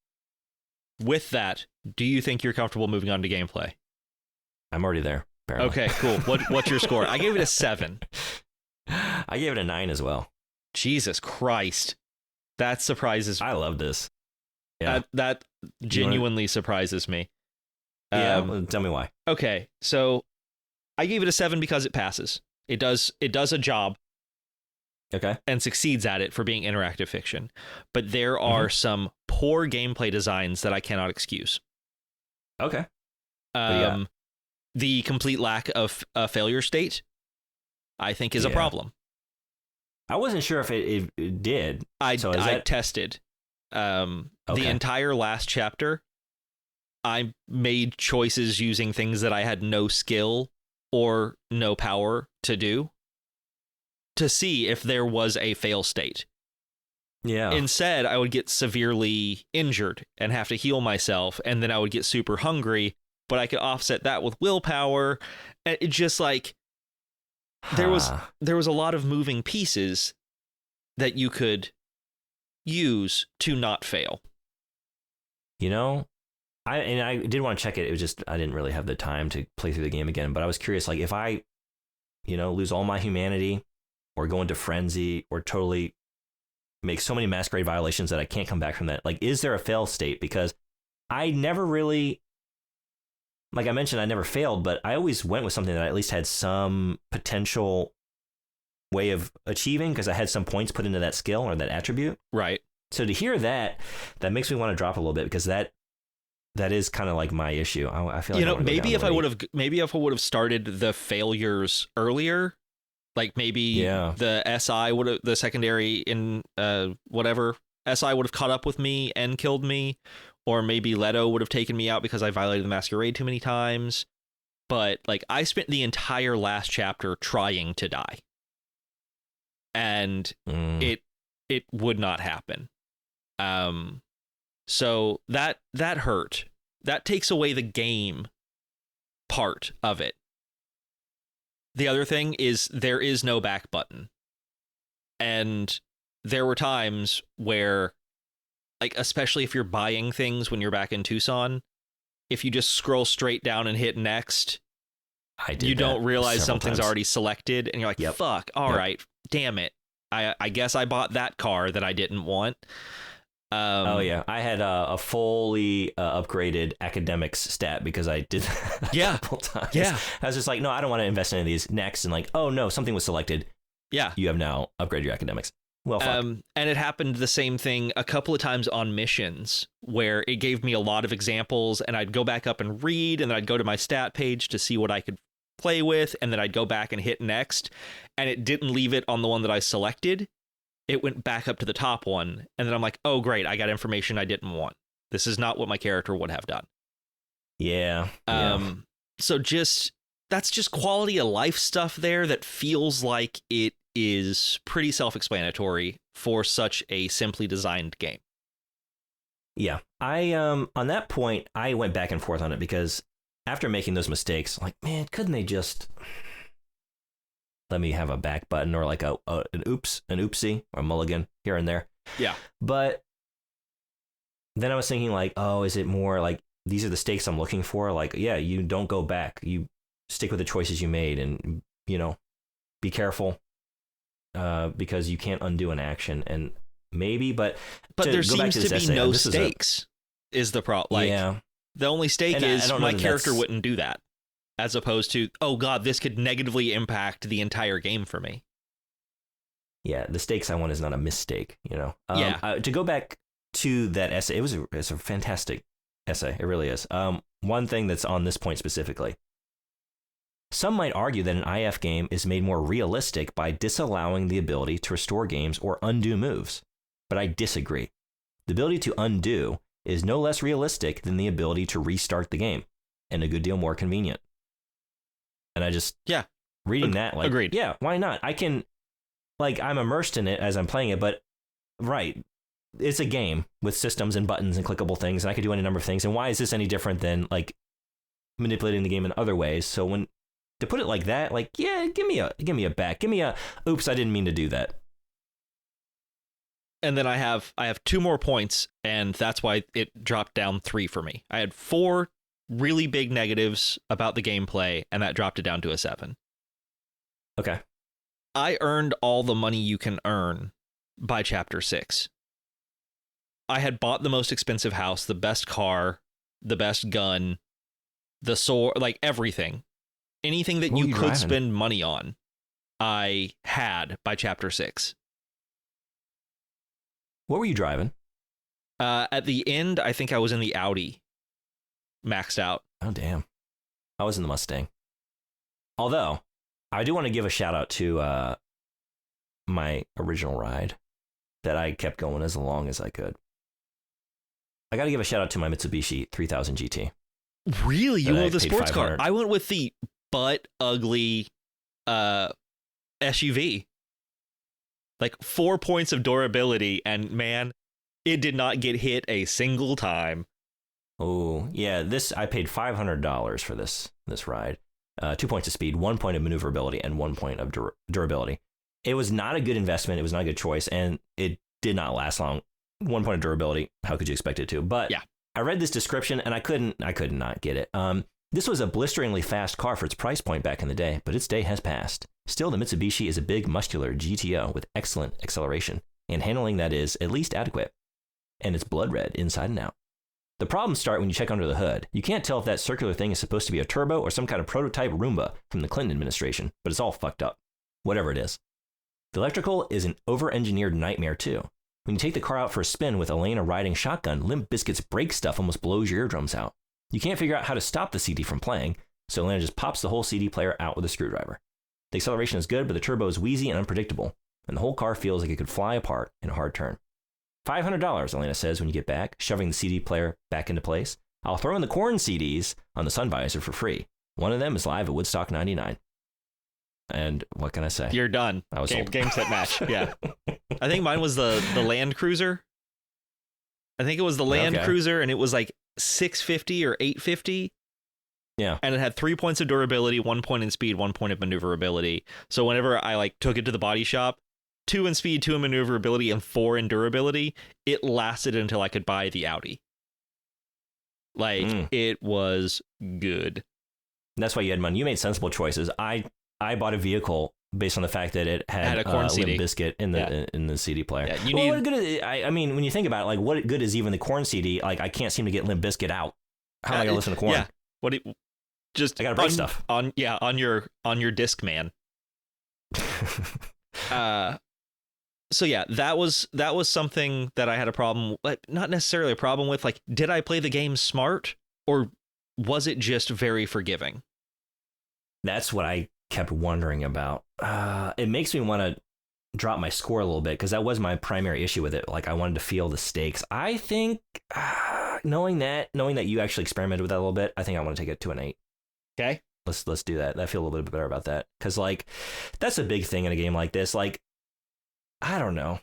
With that, do you think you're comfortable moving on to gameplay? I'm already there, apparently. Okay, cool. What's your score? I gave it a 7. I gave it a 9 as well. Jesus Christ. That surprises me. I love this. Yeah. That genuinely surprises me. Yeah, tell me why. Okay, so I gave it a 7 because it passes. It does a job. Okay. And succeeds at it for being interactive fiction. But there are some poor gameplay designs that I cannot excuse. Okay. The complete lack of a failure state, I think, is a problem. I wasn't sure if it did. I tested. The entire last chapter, I made choices using things that I had no skill or no power to do, to see if there was a fail state. Yeah. Instead, I would get severely injured and have to heal myself, and then I would get super hungry, but I could offset that with willpower. And it just like there was a lot of moving pieces that you could use to not fail. I did want to check it. It was just I didn't really have the time to play through the game again, but I was curious, like if I, lose all my humanity, or go into frenzy, or totally make so many Masquerade violations that I can't come back from that. Like, is there a fail state? Because I never really, like I mentioned, I never failed, but I always went with something that I at least had some potential way of achieving, because I had some points put into that skill or that attribute. Right. So to hear that makes me want to drop a little bit, because that is kind of like my issue. I feel like maybe if I would have started the failures earlier, like maybe the SI would have, the secondary in whatever SI would have caught up with me and killed me, or maybe Leto would have taken me out because I violated the Masquerade too many times. But like, I spent the entire last chapter trying to die, and it would not happen. So that hurt. That takes away the game part of it. The other thing is there is no back button. And there were times where, like, especially if you're buying things when you're back in Tucson, if you just scroll straight down and hit next, you don't realize something's already selected, and you're like, fuck, all right, damn it. I guess I bought that car that I didn't want. I had a fully upgraded academics stat because I did that a couple times. Yeah. I was just like, no, I don't want to invest in any of these next. And like, oh no, something was selected. Yeah. You have now upgraded your academics. Well, and it happened the same thing a couple of times on missions, where it gave me a lot of examples, and I'd go back up and read, and then I'd go to my stat page to see what I could play with, and then I'd go back and hit next, and it didn't leave it on the one that I selected. It went back up to the top one, and then I'm like, oh, great, I got information I didn't want. This is not what my character would have done. Yeah. So that's just quality of life stuff there that feels like it is pretty self-explanatory for such a simply designed game. Yeah. I on that point, I went back and forth on it because after making those mistakes, like, man, couldn't they just let me have a back button or like an oopsie or a mulligan here and there? Yeah. But then I was thinking like, oh, is it more like these are the stakes I'm looking for? Like, yeah, you don't go back. You stick with the choices you made and, be careful because you can't undo an action. And maybe, but there seems to be no stakes is the problem. Like, yeah. The only stake is my character wouldn't do that, as opposed to, oh God, this could negatively impact the entire game for me. Yeah, the stakes I want is not a mistake, Yeah. To go back to that essay, it's a fantastic essay. It really is. One thing that's on this point specifically. Some might argue that an IF game is made more realistic by disallowing the ability to restore games or undo moves. But I disagree. The ability to undo is no less realistic than the ability to restart the game, and a good deal more convenient. And I just, reading that, like, agreed. Yeah, why not? I can, like, I'm immersed in it as I'm playing it, but, right, it's a game with systems and buttons and clickable things, and I can do any number of things, and why is this any different than, like, manipulating the game in other ways? So when, to put it like that, like, yeah, give me a back, give me a, oops, I didn't mean to do that. And then I have 2 more points, and that's why it dropped down 3 for me. I had 4 really big negatives about the gameplay, and that dropped it down to a 7. Okay. I earned all the money you can earn by Chapter 6. I had bought the most expensive house, the best car, the best gun, the sword, like everything. Anything that you could spend money on, I had by Chapter 6. What were you driving? At the end, I think I was in the Audi, maxed out. Oh, damn. I was in the Mustang. Although, I do want to give a shout out to my original ride that I kept going as long as I could. I got to give a shout out to my Mitsubishi 3000 GT. Really? You went with the sports car? I went with the butt ugly SUV. Like 4 points of durability, and man, it did not get hit a single time. Oh, yeah, I paid $500 for this ride. 2 points of speed, 1 point of maneuverability, and 1 point of durability. It was not a good investment. It was not a good choice, and it did not last long. 1 point of durability, how could you expect it to? But yeah, I read this description, and I could not get it. This was a blisteringly fast car for its price point back in the day, but its day has passed. Still, the Mitsubishi is a big, muscular GTO with excellent acceleration, and handling that is at least adequate. And it's blood red inside and out. The problems start when you check under the hood. You can't tell if that circular thing is supposed to be a turbo or some kind of prototype Roomba from the Clinton administration, but it's all fucked up. Whatever it is. The electrical is an over-engineered nightmare, too. When you take the car out for a spin with Elena riding shotgun, Limp Bizkit's brake stuff almost blows your eardrums out. You can't figure out how to stop the CD from playing, so Elena just pops the whole CD player out with a screwdriver. The acceleration is good, but the turbo is wheezy and unpredictable, and the whole car feels like it could fly apart in a hard turn. $500, Elena says when you get back, shoving the CD player back into place. I'll throw in the Korn CDs on the sun visor for free. One of them is live at Woodstock 99. And what can I say? You're done. I was game set match. Yeah. I think mine was the Land Cruiser. I think it was the Land Cruiser, and it was like $650 or $850. Yeah. And it had 3 points of durability, 1 point in speed, 1 point of maneuverability. So whenever I took it to the body shop, 2 in speed, 2 in maneuverability, and 4 in durability, it lasted until I could buy the Audi. It was good. That's why you had money. You made sensible choices. I bought a vehicle based on the fact that it had a Korn CD. Limp Bizkit in the CD player. Yeah, what good is, I mean, when you think about it, what good is even the Korn CD? I can't seem to get Limp Bizkit out. How am I gonna listen to Korn? Yeah. I gotta break stuff on your Discman. So yeah, that was something that I had a problem, not necessarily a problem with. Did I play the game smart, or was it just very forgiving? That's what I kept wondering about. It makes me want to drop my score a little bit, because that was my primary issue with it. I wanted to feel the stakes. I think knowing that you actually experimented with that a little bit, I think I want to take it to an 8. Okay, let's do that. I feel a little bit better about that, because that's a big thing in a game like this. I don't know,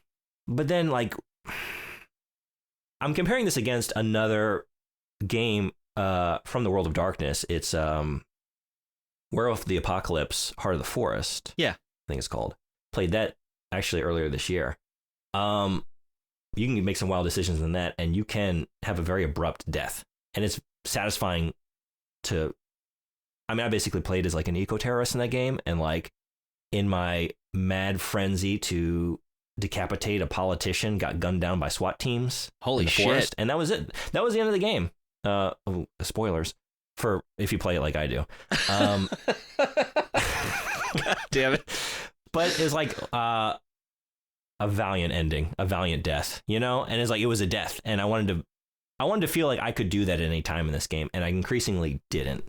but then I'm comparing this against another game from the World of Darkness. It's Werewolf the Apocalypse, Heart of the Forest. Yeah. I think it's called. Played that actually earlier this year. You can make some wild decisions in that, and you can have a very abrupt death. And it's satisfying to... I mean, I basically played as like an eco-terrorist in that game, and like in my mad frenzy to decapitate a politician, got gunned down by SWAT teams. Holy in the shit. forest, and that was it. That was the end of the game. Spoilers for if you play it like I do. God damn it. But it's like a valiant ending, a valiant death, you know? And it's like, it was a death. And I wanted to feel like I could do that at any time in this game. And I increasingly didn't.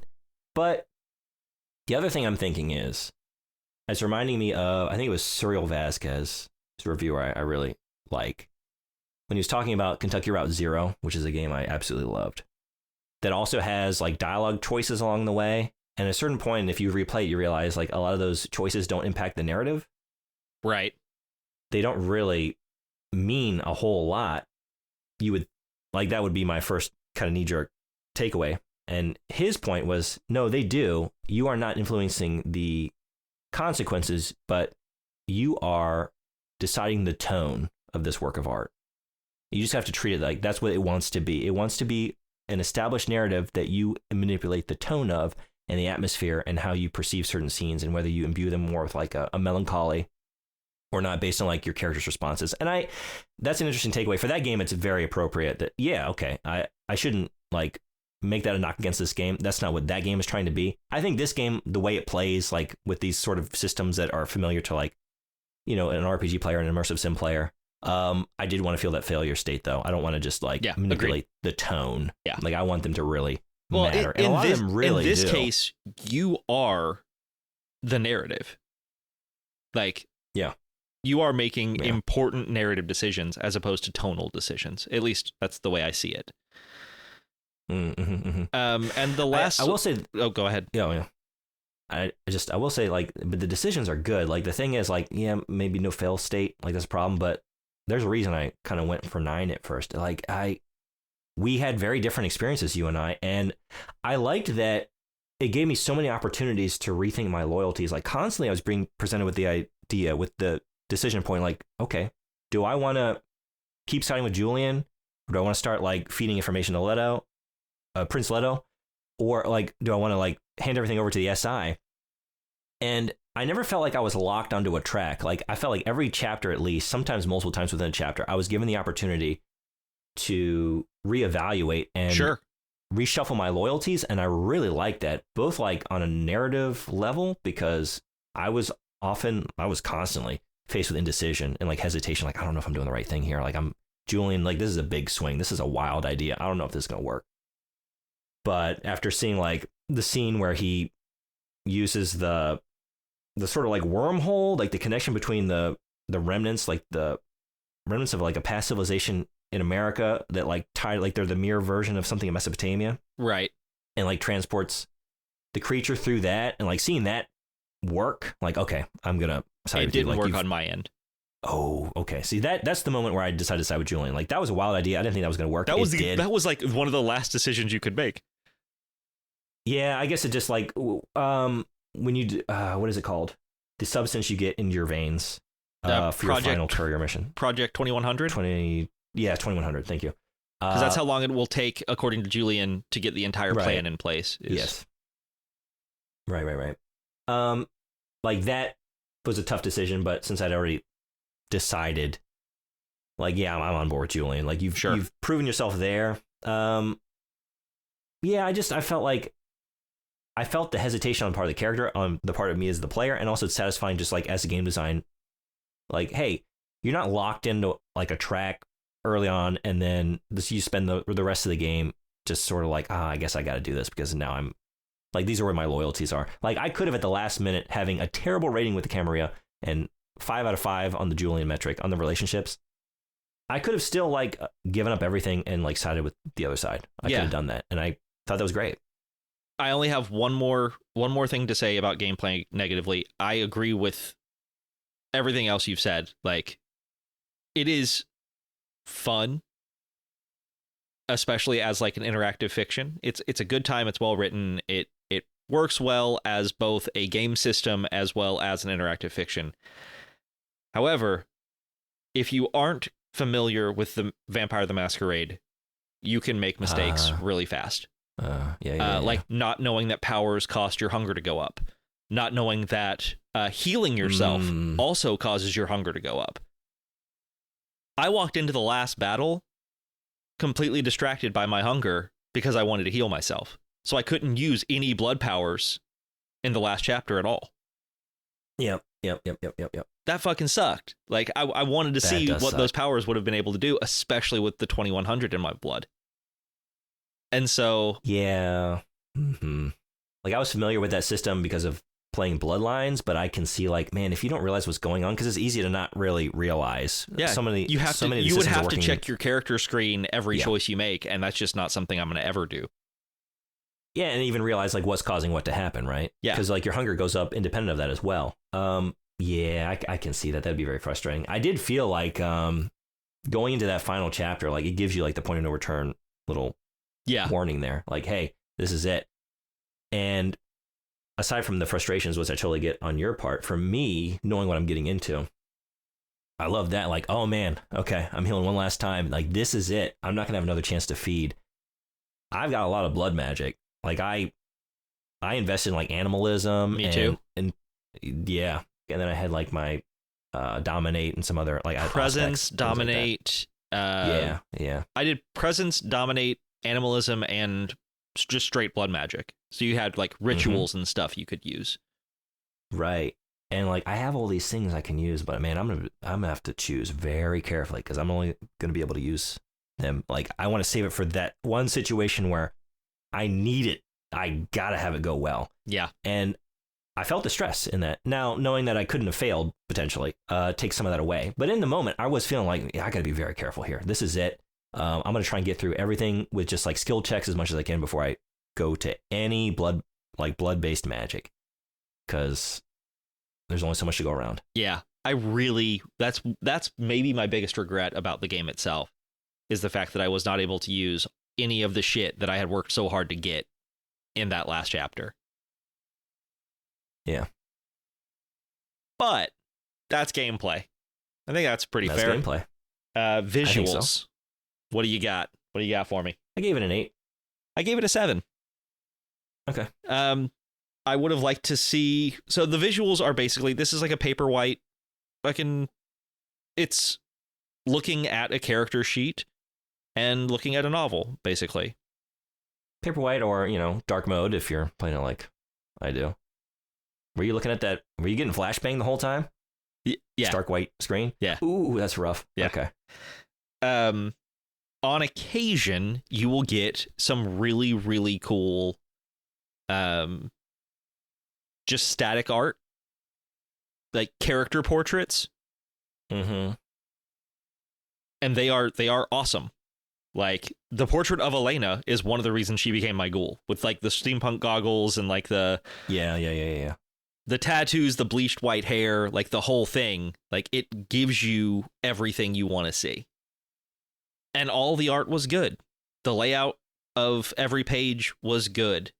But the other thing I'm thinking is, it's reminding me of, I think it was Cyril Vasquez, a reviewer I really like, when he was talking about Kentucky Route Zero, which is a game I absolutely loved, that also has like dialogue choices along the way. And at a certain point, if you replay it, you realize like a lot of those choices don't impact the narrative. Right. They don't really mean a whole lot. You would like, that would be my first kind of knee-jerk takeaway. And his point was, no, they do. You are not influencing the consequences, but you are deciding the tone of this work of art. You just have to treat it like that's what it wants to be. It wants to be an established narrative that you manipulate the tone of and the atmosphere and how you perceive certain scenes, and whether you imbue them more with like a melancholy or not based on like your character's responses. And that's an interesting takeaway for that game. It's very appropriate that, yeah, okay, I shouldn't like make that a knock against this game. That's not what that game is trying to be. I think this game, the way it plays, like with these sort of systems that are familiar to like, you know, an RPG player, an immersive sim player, I did want to feel that failure state though. I don't want to just like manipulate the tone. Yeah. Like I want them to really matter. And in a lot of them really in this do. case, you are the narrative. Like, yeah, you are making important narrative decisions as opposed to tonal decisions. At least that's the way I see it. Mm-hmm. And the last, I will say, oh, go ahead. Yeah. I will say, like, but the decisions are good. Like, the thing is, like, yeah, maybe no fail state, like, that's a problem, but there's a reason I kind of went for 9 at first. Like, we had very different experiences, you and I, and I liked that it gave me so many opportunities to rethink my loyalties. Like, constantly I was being presented with the idea, with the decision point, like, okay, do I want to keep siding with Julian? Or do I want to start, like, feeding information to Leto, Prince Leto? Or, like, do I want to, like, hand everything over to the SI? And I never felt like I was locked onto a track. Like, I felt like every chapter, at least, sometimes multiple times within a chapter, I was given the opportunity to reevaluate and reshuffle my loyalties. And I really liked that, both like on a narrative level, because I was constantly faced with indecision and like hesitation. Like, I don't know if I'm doing the right thing here. Like, I'm Julian, like, this is a big swing. This is a wild idea. I don't know if this is going to work. But after seeing like the scene where he uses the sort of like wormhole, like the connection between the remnants, like the remnants of like a past civilization in America that like tied, like they're the mirror version of something in Mesopotamia. Right. And like transports the creature through that, and like seeing that work, like, okay, I'm going to side with you. It didn't like, work on my end. Oh, okay. See, that's the moment where I decided to side with Julian. Like, that was a wild idea. I didn't think that was going to work. That was like one of the last decisions you could make. Yeah, I guess it just like when you do, what is it called? The substance you get in your veins for your final courier mission. Project 2100? 2100. Thank you. Because that's how long it will take, according to Julian, to get the entire plan in place. Yes. Right. Like, that was a tough decision, but since I'd already decided, like, yeah, I'm on board with Julian. Like, you've proven yourself there. Yeah, I felt the hesitation on the part of the character, on the part of me as the player, and also it's satisfying just like as a game design. Like, hey, you're not locked into like a track early on, and then you spend the rest of the game just sort of like, I guess I got to do this because now I'm like, these are where my loyalties are. Like, I could have at the last minute, having a terrible rating with the Camarilla and 5 out of 5 on the Julian metric on the relationships, I could have still like given up everything and like sided with the other side. I could have done that, and I thought that was great. I only have one more thing to say about gameplay negatively. I agree with everything else you've said. Like, it is fun especially as like an interactive fiction. It's a good time. It's well written. It works well as both a game system as well as an interactive fiction. However, if you aren't familiar with the Vampire the Masquerade, you can make mistakes really fast. Like not knowing that powers cost your hunger to go up, not knowing that healing yourself also causes your hunger to go up. I walked into the last battle completely distracted by my hunger because I wanted to heal myself. So I couldn't use any blood powers in the last chapter at all. Yep. That fucking sucked. Like, I wanted to see what those powers would have been able to do, especially with the 2100 in my blood. And so... Yeah. Like, I was familiar with that system because of playing Bloodlines, but I can see, like, man, if you don't realize what's going on, because it's easy to not really realize. Yeah, you would have to check your character screen every choice you make, and that's just not something I'm going to ever do. Yeah, and even realize, like, what's causing what to happen, right? Yeah. Because, like, your hunger goes up independent of that as well. Yeah, I can see that. That'd be very frustrating. I did feel like going into that final chapter, like, it gives you, like, the point of no return little warning there. Like, hey, this is it. And aside from the frustrations, which I totally get on your part, for me, knowing what I'm getting into, I love that. Like, oh, man, okay, I'm healing one last time. Like, this is it. I'm not going to have another chance to feed. I've got a lot of blood magic. Like, I invested in, like, animalism. Me too. And yeah. And then I had, like, my dominate and some other, like, presence, dominate. Like yeah. I did presence, dominate, animalism, and just straight blood magic. So you had, like, rituals and stuff you could use. Right. And, like, I have all these things I can use, but, man, I'm gonna have to choose very carefully because I'm only going to be able to use them. Like, I want to save it for that one situation where I need it. I got to have it go well. Yeah. And I felt the stress in that. Now, knowing that I couldn't have failed, potentially, takes some of that away. But in the moment, I was feeling like, I got to be very careful here. This is it. I'm going to try and get through everything with just, like, skill checks as much as I can before I go to any blood-based magic. Because there's only so much to go around. Yeah. That's maybe my biggest regret about the game itself, is the fact that I was not able to use any of the shit that I had worked so hard to get in that last chapter. Yeah. But that's gameplay. I think that's pretty fair. Gameplay. Visuals. So. What do you got? What do you got for me? I gave it an 8. I gave it a 7. Okay. I would have liked to see... So the visuals are basically... This is like a Paperwhite. It's looking at a character sheet and looking at a novel, basically. Paperwhite or, dark mode if you're playing it like I do. Were you looking at that? Were you getting flashbang the whole time? Yeah. Stark white screen? Yeah. Ooh, that's rough. Yeah. Okay. On occasion, you will get some really, really cool just static art. Like character portraits. Mm-hmm. And they are awesome. Like, the portrait of Elena is one of the reasons she became my ghoul, with, like, the steampunk goggles and, like, the... Yeah. The tattoos, the bleached white hair, like, the whole thing. Like, it gives you everything you want to see. And all the art was good. The layout of every page was good.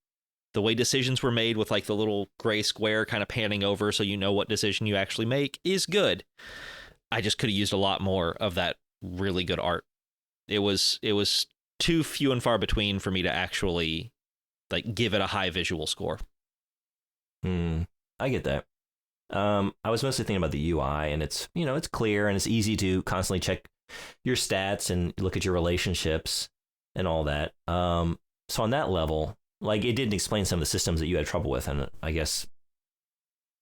The way decisions were made with, like, the little gray square kind of panning over so you know what decision you actually make is good. I just could have used a lot more of that really good art. It was too few and far between for me to actually, like, give it a high visual score. I get that. I was mostly thinking about the UI, and it's, it's clear and it's easy to constantly check your stats and look at your relationships and all that. So on that level, like, it didn't explain some of the systems that you had trouble with, and I guess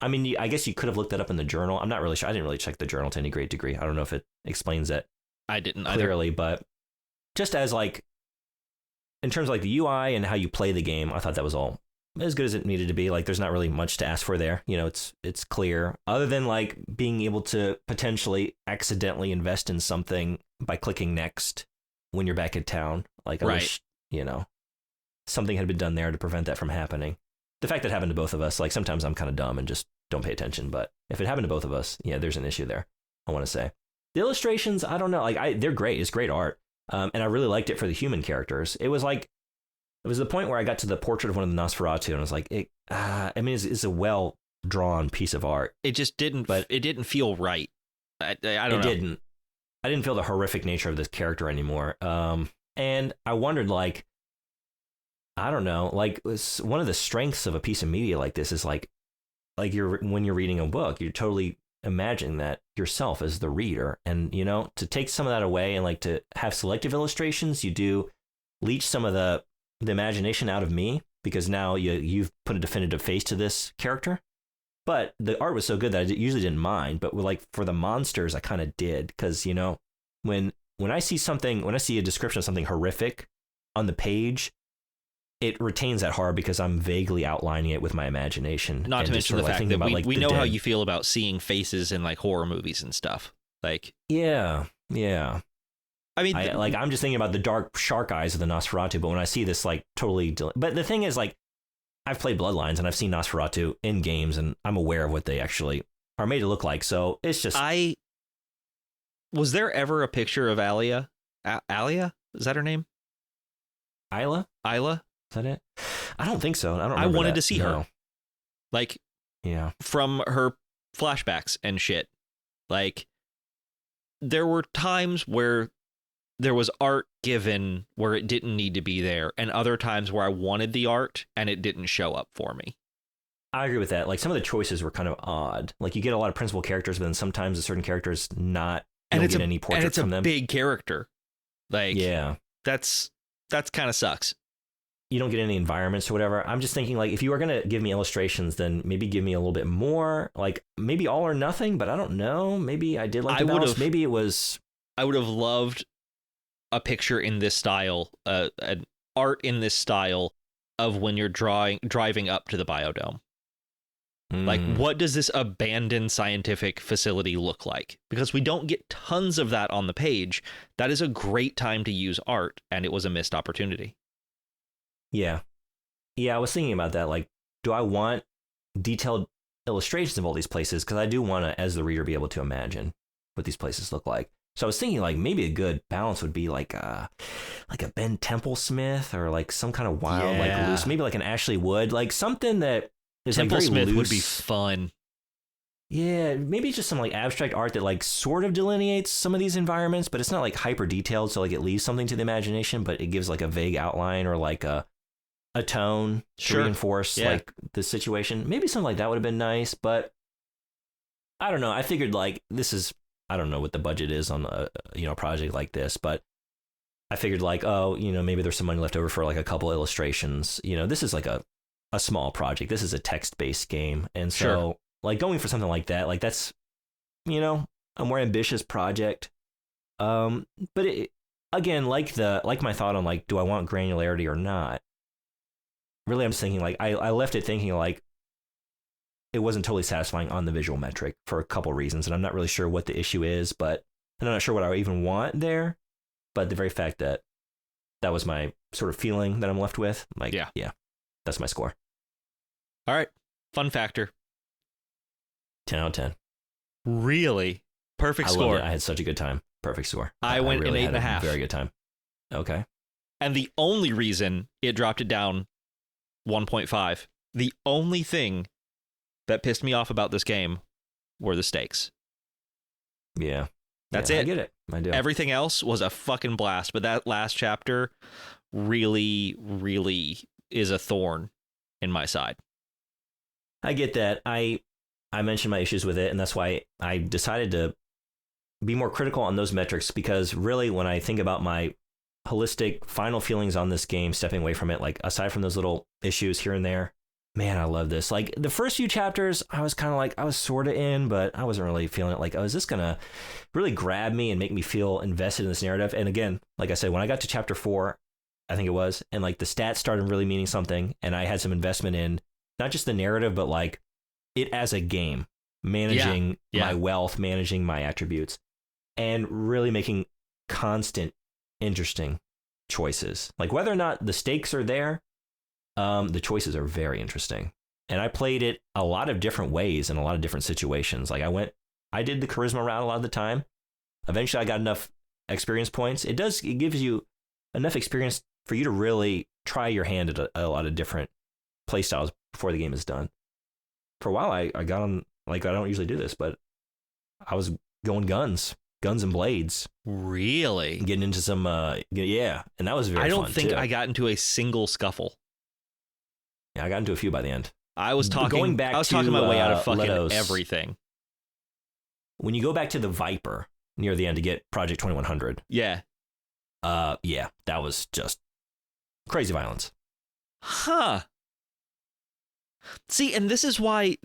you could have looked that up in the journal. I'm not really sure. I didn't really check the journal to any great degree. I don't know if it explains that. I didn't clearly, either. But just as, like, in terms of, like, the UI and how you play the game, I thought that was all as good as it needed to be. Like, there's not really much to ask for there. It's clear, other than, like, being able to potentially accidentally invest in something by clicking next when you're back in town. Like, I wish, something had been done there to prevent that from happening. The fact that it happened to both of us, like, sometimes I'm kind of dumb and just don't pay attention, but if it happened to both of us, there's an issue there, I want to say. The illustrations, I don't know, like, they're great. It's great art. And I really liked it for the human characters. It was the point where I got to the portrait of one of the Nosferatu, and I was like, it's a well drawn piece of art. It just didn't, but it didn't feel right. I don't know. I didn't feel the horrific nature of this character anymore. And I wondered, like, I don't know, like, one of the strengths of a piece of media like this is like when you're reading a book, you're totally imagining that yourself as the reader. And, you know, to take some of that away and like to have selective illustrations, you do leech some of the imagination out of me, because now you've put a definitive face to this character. But the art was so good that I usually didn't mind. But like for the monsters, I kind of did, because, you know, when I see a description of something horrific on the page, it retains that horror because I'm vaguely outlining it with my imagination. Not to mention the fact that we know dead. how you feel about seeing faces in like horror movies and stuff. Like, yeah. I mean, I'm just thinking about the dark shark eyes of the Nosferatu, but when I see this, like, totally. But the thing is, like, I've played Bloodlines and I've seen Nosferatu in games, and I'm aware of what they actually are made to look like. So it's just. Was there ever a picture of Alia? Alia? Is that her name? Isla? Is that it? I don't think so. I wanted to see her. Like, yeah, from her flashbacks and shit. Like, there were times where there was art given where it didn't need to be there, and other times where I wanted the art and it didn't show up for me. I agree with that. Like, some of the choices were kind of odd. Like, you get a lot of principal characters, but then sometimes a certain character is not. You don't get any portrait from them. And it's a big character. Like, yeah, that's kind of sucks. You don't get any environments or whatever. I'm just thinking, like, if you are going to give me illustrations, then maybe give me a little bit more. Like, maybe all or nothing, but I don't know. Maybe I did like the balance. Maybe it was. I would have loved a picture in this style, an art in this style of when you're driving up to the biodome. Like, what does this abandoned scientific facility look like? Because we don't get tons of that on the page. That is a great time to use art, and it was a missed opportunity. Yeah. I was thinking about that. Like, do I want detailed illustrations of all these places? Because I do want to, as the reader, be able to imagine what these places look like. So I was thinking, like, maybe a good balance would be like a Ben Templesmith, or like some kind of wild, like loose, maybe like an Ashley Wood, like something that is like very Templesmith loose. Would be fun. Yeah, maybe just some like abstract art that like sort of delineates some of these environments, but it's not like hyper detailed. So like it leaves something to the imagination, but it gives like a vague outline or like a tone to reinforce like the situation. Maybe something like that would have been nice, but I don't know. I figured like I don't know what the budget is on a project like this, but I figured like, maybe there's some money left over for like a couple illustrations. You know, this is like a small project. This is a text-based game, and so like going for something like that, like that's, a more ambitious project. But again, like my thought on like, do I want granularity or not? Really, I'm just thinking like I left it thinking like it wasn't totally satisfying on the visual metric for a couple reasons, and I'm not really sure what the issue is, but I'm not sure what I even want there. But the very fact that was my sort of feeling that I'm left with, like, yeah, that's my score. All right, fun factor. 10 out of 10. Really? Perfect score. I loved it. I had such a good time. Perfect score. I went really an 8.5. Very good time. Okay. And the only reason it dropped it down 1.5, the only thing that pissed me off about this game were the stakes. Yeah. That's it. I get it. I do. Everything else was a fucking blast, but that last chapter really, really is a thorn in my side. I get that. I mentioned my issues with it, and that's why I decided to be more critical on those metrics, because really when I think about my holistic final feelings on this game, stepping away from it, like aside from those little issues here and there, man, I love this. Like the first few chapters, I was kind of like, I was sort of in, but I wasn't really feeling it. Like, oh, is this going to really grab me and make me feel invested in this narrative? And again, like I said, when I got to chapter 4, I think it was, and like the stats started really meaning something, and I had some investment in not just the narrative, but like it as a game, managing my wealth, managing my attributes, and really making constant, interesting choices. Like whether or not the stakes are there, the choices are very interesting. And I played it a lot of different ways in a lot of different situations. Like I did the charisma route a lot of the time. Eventually I got enough experience points, it gives you enough experience for you to really try your hand at a lot of different playstyles before the game is done. For a while, I got on, like, I don't usually do this, but I was going guns and blades. Really? Getting into some, yeah, and that was very fun, I don't think too. I got into a single scuffle. Yeah, I got into a few by the end. I was talking my way out of fucking everything. When you go back to the Viper near the end to get Project 2100. Yeah. Yeah, that was just crazy violence. Huh. See, and this is why,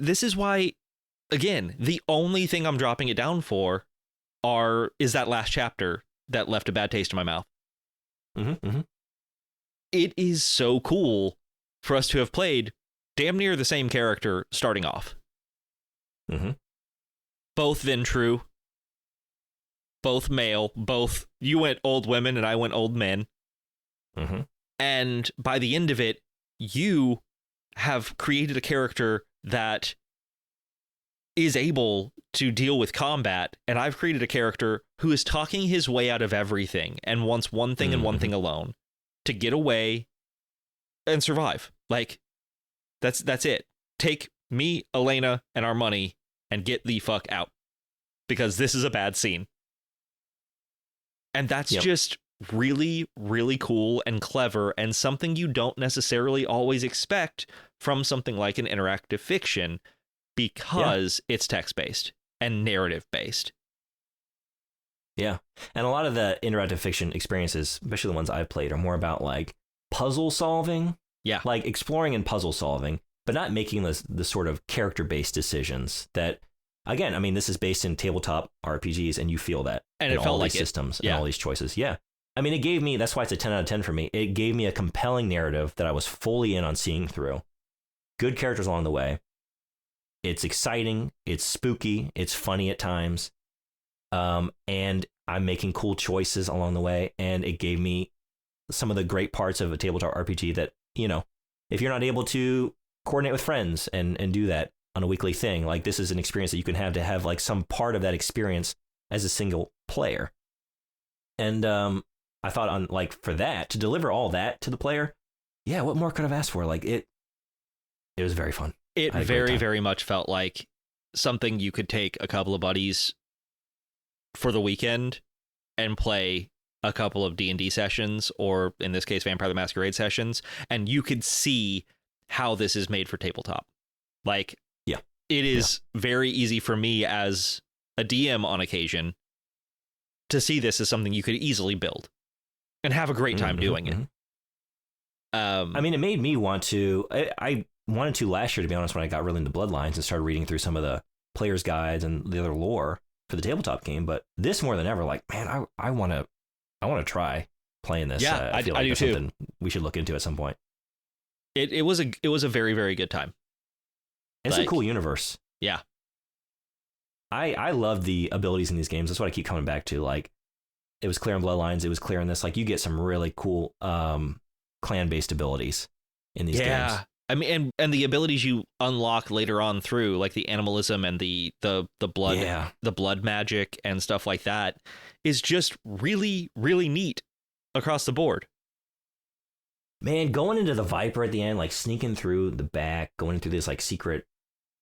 again, the only thing I'm dropping it down for is that last chapter that left a bad taste in my mouth. It is so cool for us to have played damn near the same character starting off. Both Ventrue, both male, both you went old women and I went old men. And by the end of it, you have created a character that is able to deal with combat, and I've created a character who is talking his way out of everything and wants one thing and one thing alone: to get away and survive. Like, that's it. Take me, Elena, and our money and get the fuck out, because this is a bad scene. And that's just really, really cool and clever, and something you don't necessarily always expect from something like an interactive fiction, because it's text-based and narrative-based. Yeah. And a lot of the interactive fiction experiences, especially the ones I've played, are more about like puzzle solving. Yeah. Like exploring and puzzle solving, but not making the sort of character-based decisions that, again, I mean, this is based in tabletop RPGs, and you feel that. And it felt like systems and all these choices. Yeah. I mean, it gave me, that's why it's a 10 out of 10 for me. It gave me a compelling narrative that I was fully in on seeing through. Good characters along the way. It's exciting. It's spooky. It's funny at times. And I'm making cool choices along the way. And it gave me some of the great parts of a tabletop RPG that, you know, if you're not able to coordinate with friends and do that on a weekly thing, like, this is an experience that you can have to have like some part of that experience as a single player. And I thought, on like, for that, to deliver all that to the player, yeah, what more could I've asked for? Like, it was very fun. It very, very much felt like something you could take a couple of buddies for the weekend and play a couple of D&D sessions, or in this case, Vampire the Masquerade sessions, and you could see how this is made for tabletop. Like, it is very easy for me as a DM on occasion to see this as something you could easily build and have a great time doing it. I mean, it made me want to. I wanted to last year, to be honest, when I got really into Bloodlines and started reading through some of the players' guides and the other lore for the tabletop game. But this more than ever, like, man, I want to try playing this. Yeah, I feel like I do that's too. something we should look into at some point. It was a very, very good time. It's a cool universe. Yeah. I love the abilities in these games. That's what I keep coming back to. Like, it was clear in Bloodlines. It was clear in this. Like, you get some really cool clan-based abilities in these games. I mean, and the abilities you unlock later on through, like the animalism and the blood, the blood magic and stuff like that, is just really, really neat across the board. Man, going into the Viper at the end, like sneaking through the back, going through these like secret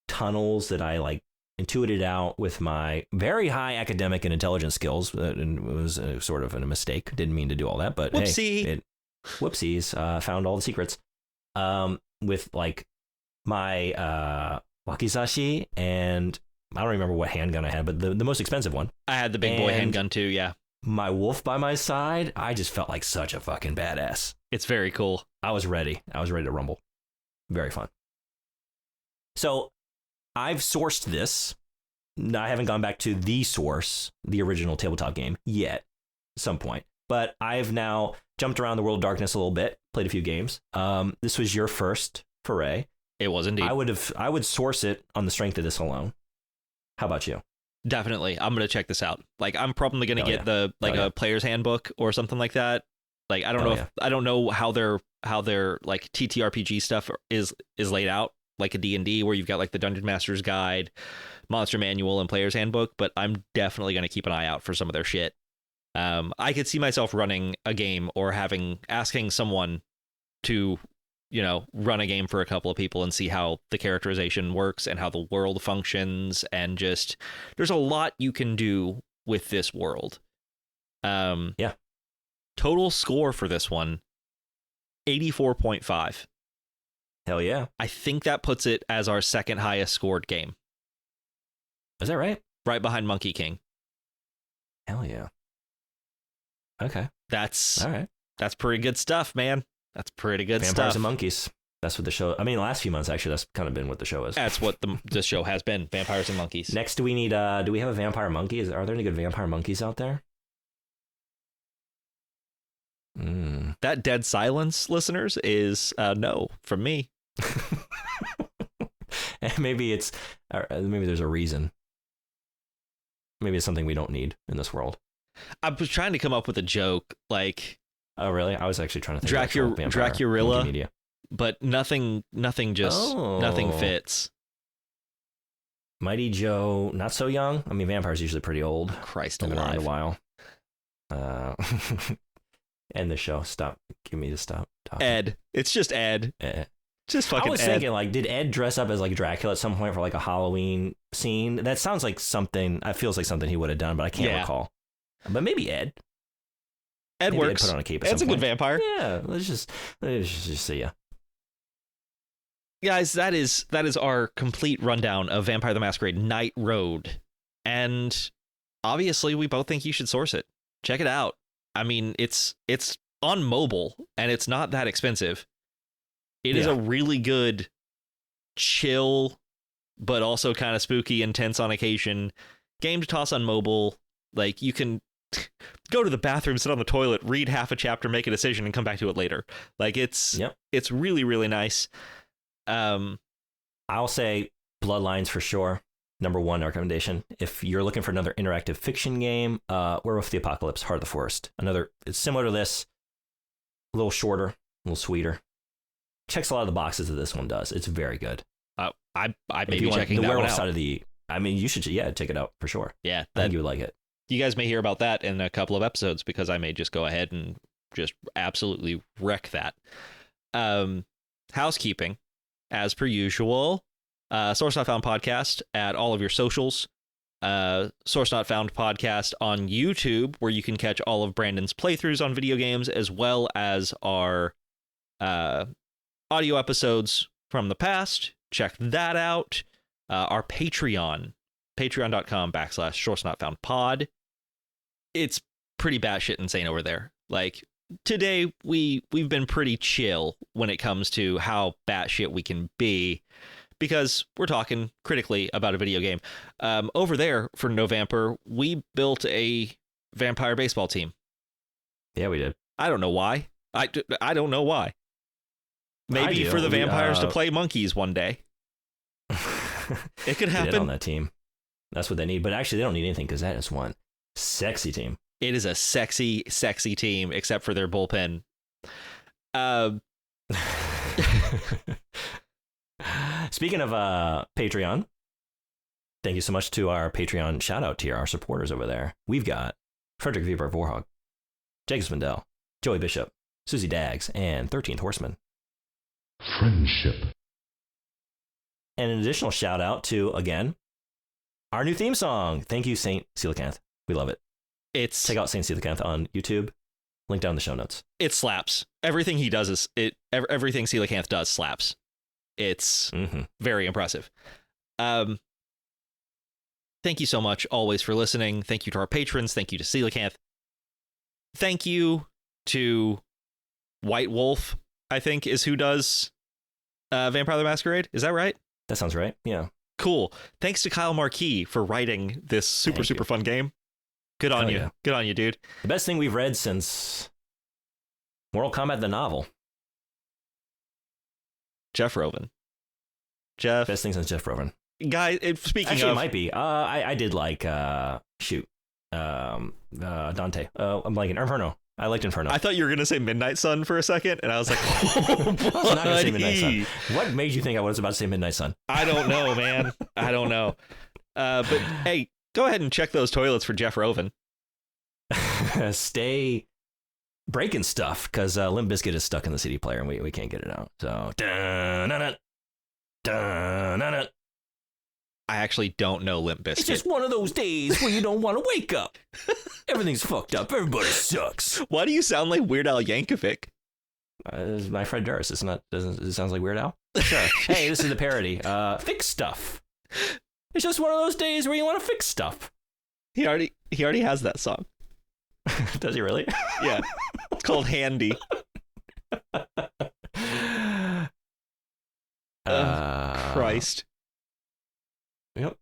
tunnels that I like intuited out with my very high academic and intelligence skills, and it was sort of a mistake. Didn't mean to do all that, but whoopsie. Hey, whoopsies. Found all the secrets. With like my wakizashi, and I don't remember what handgun I had, but the most expensive one. I had the big boy handgun too. Yeah. My wolf by my side. I just felt like such a fucking badass. It's very cool. I was ready to rumble. Very fun. So I've sourced this. I haven't gone back to the source, the original tabletop game yet, at some point. But I've now jumped around the World of Darkness a little bit, played a few games. This was your first foray. It was indeed. I would source it on the strength of this alone. How about you? Definitely. I'm going to check this out. Like, I'm probably going to get a player's handbook or something like that. Like, I don't know how their like TTRPG stuff is laid out, like a D&D where you've got like the Dungeon Master's Guide, Monster Manual, and Player's Handbook, but I'm definitely going to keep an eye out for some of their shit. I could see myself running a game or asking someone to, run a game for a couple of people and see how the characterization works and how the world functions. And just, there's a lot you can do with this world. Yeah. Total score for this one, 84.5. Hell yeah. I think that puts it as our second highest scored game. Is that right? Right behind Monkey King. Hell yeah. Okay. That's all right. That's pretty good stuff, man. That's pretty good stuff. Vampires and monkeys. That's what the show. I mean, the last few months, actually, that's kind of been what the show is. That's what the show has been. Vampires and monkeys. Next, do we need? Do we have a vampire monkey? Are there any good vampire monkeys out there? That dead silence, listeners, is no from me. And maybe there's a reason. Maybe it's something we don't need in this world. I was trying to come up with a joke, like. Oh really? I was actually trying to think. Draculilla, but nothing fits. Mighty Joe, not so young. I mean, vampires usually pretty old. Christ alive. Been around a while. Uh, End the show. Stop. Give me to stop talking. Ed. It's just Ed. Just fucking Ed. I was thinking, like, did Ed dress up as like Dracula at some point for like a Halloween scene? That sounds like something. It feels like something he would have done, but I can't recall. But maybe Ed. Ed works. Ed put on a cape. Ed's a good vampire. Yeah. Let's just see ya. Guys, that is our complete rundown of Vampire the Masquerade Night Road. And obviously, we both think you should source it. Check it out. I mean, it's on mobile, and it's not that expensive. It is a really good, chill, but also kind of spooky, intense on occasion game to toss on mobile. Like, you can go to the bathroom, sit on the toilet, read half a chapter, make a decision, and come back to it later. Like, it's really, really nice. I'll say Bloodlines for sure. Number one recommendation. If you're looking for another interactive fiction game, Werewolf of the Apocalypse, Heart of the Forest. It's similar to this, a little shorter, a little sweeter. Checks a lot of the boxes that this one does. It's very good. I may be checking the that werewolf one out. Side of the. I mean, you should check it out for sure. Yeah, I think you would like it. You guys may hear about that in a couple of episodes because I may just go ahead and just absolutely wreck that. Housekeeping, as per usual. Source Not Found podcast at all of your socials. Source Not Found podcast on YouTube, where you can catch all of Brandon's playthroughs on video games, as well as our audio episodes from the past. Check that out. Our Patreon, patreon.com/Source Not Found pod. It's pretty batshit insane over there. Like, today, we've been pretty chill when it comes to how batshit we can be, because we're talking critically about a video game. Over there for NoVAMPber, we built a vampire baseball team. Yeah, we did. I don't know why. I don't know why. Maybe for the vampires to play monkeys one day. It could happen. On that team. That's what they need. But actually, they don't need anything because that is one sexy team. It is a sexy, sexy team, except for their bullpen. Speaking of Patreon, thank you so much to our Patreon shout out tier, our supporters over there. We've got Frederick Weber Vorhog, Jacob Spindell, Joey Bishop, Susie Daggs, and 13th Horseman. Friendship. And an additional shout out to, again, our new theme song. Thank you, Saint Coelacanth. We love it. Check out Saint Coelacanth on YouTube. Link down in the show notes. It slaps. Everything he does everything Coelacanth does slaps. It's very impressive. Thank you so much always for listening. Thank you to our patrons. Thank you to Coelacanth. Thank you to White Wolf, I think, is who does Vampire the Masquerade. Is that right? That sounds right. Yeah. Cool. Thanks to Kyle Marquis for writing this super fun game. Good on you. Yeah. Good on you, dude. The best thing we've read since Mortal Kombat the novel. Jeff Roven. Best thing since Jeff Roven. Guy, speaking Actually, of... it might be. I did like, Dante. I'm blanking. Inferno. I liked Inferno. I thought you were going to say Midnight Sun for a second, and I was like, I was not going to say Midnight Sun. What made you think I was about to say Midnight Sun? I don't know, man. I don't know. But hey, go ahead and check those toilets for Jeff Roven. stay breaking stuff because Limp Bizkit is stuck in the CD player and we can't get it out. So, I actually don't know Limp Bizkit. it's just one of those days where you don't want to wake up. Everything's fucked up. Everybody sucks. Why do you sound like Weird Al Yankovic? My friend Doris. It sounds like Weird Al? Sure. Hey, this is the parody. Fix stuff. It's just one of those days where you want to fix stuff. He already has that song. Does he really? Yeah. It's called Handy. Christ. Yep.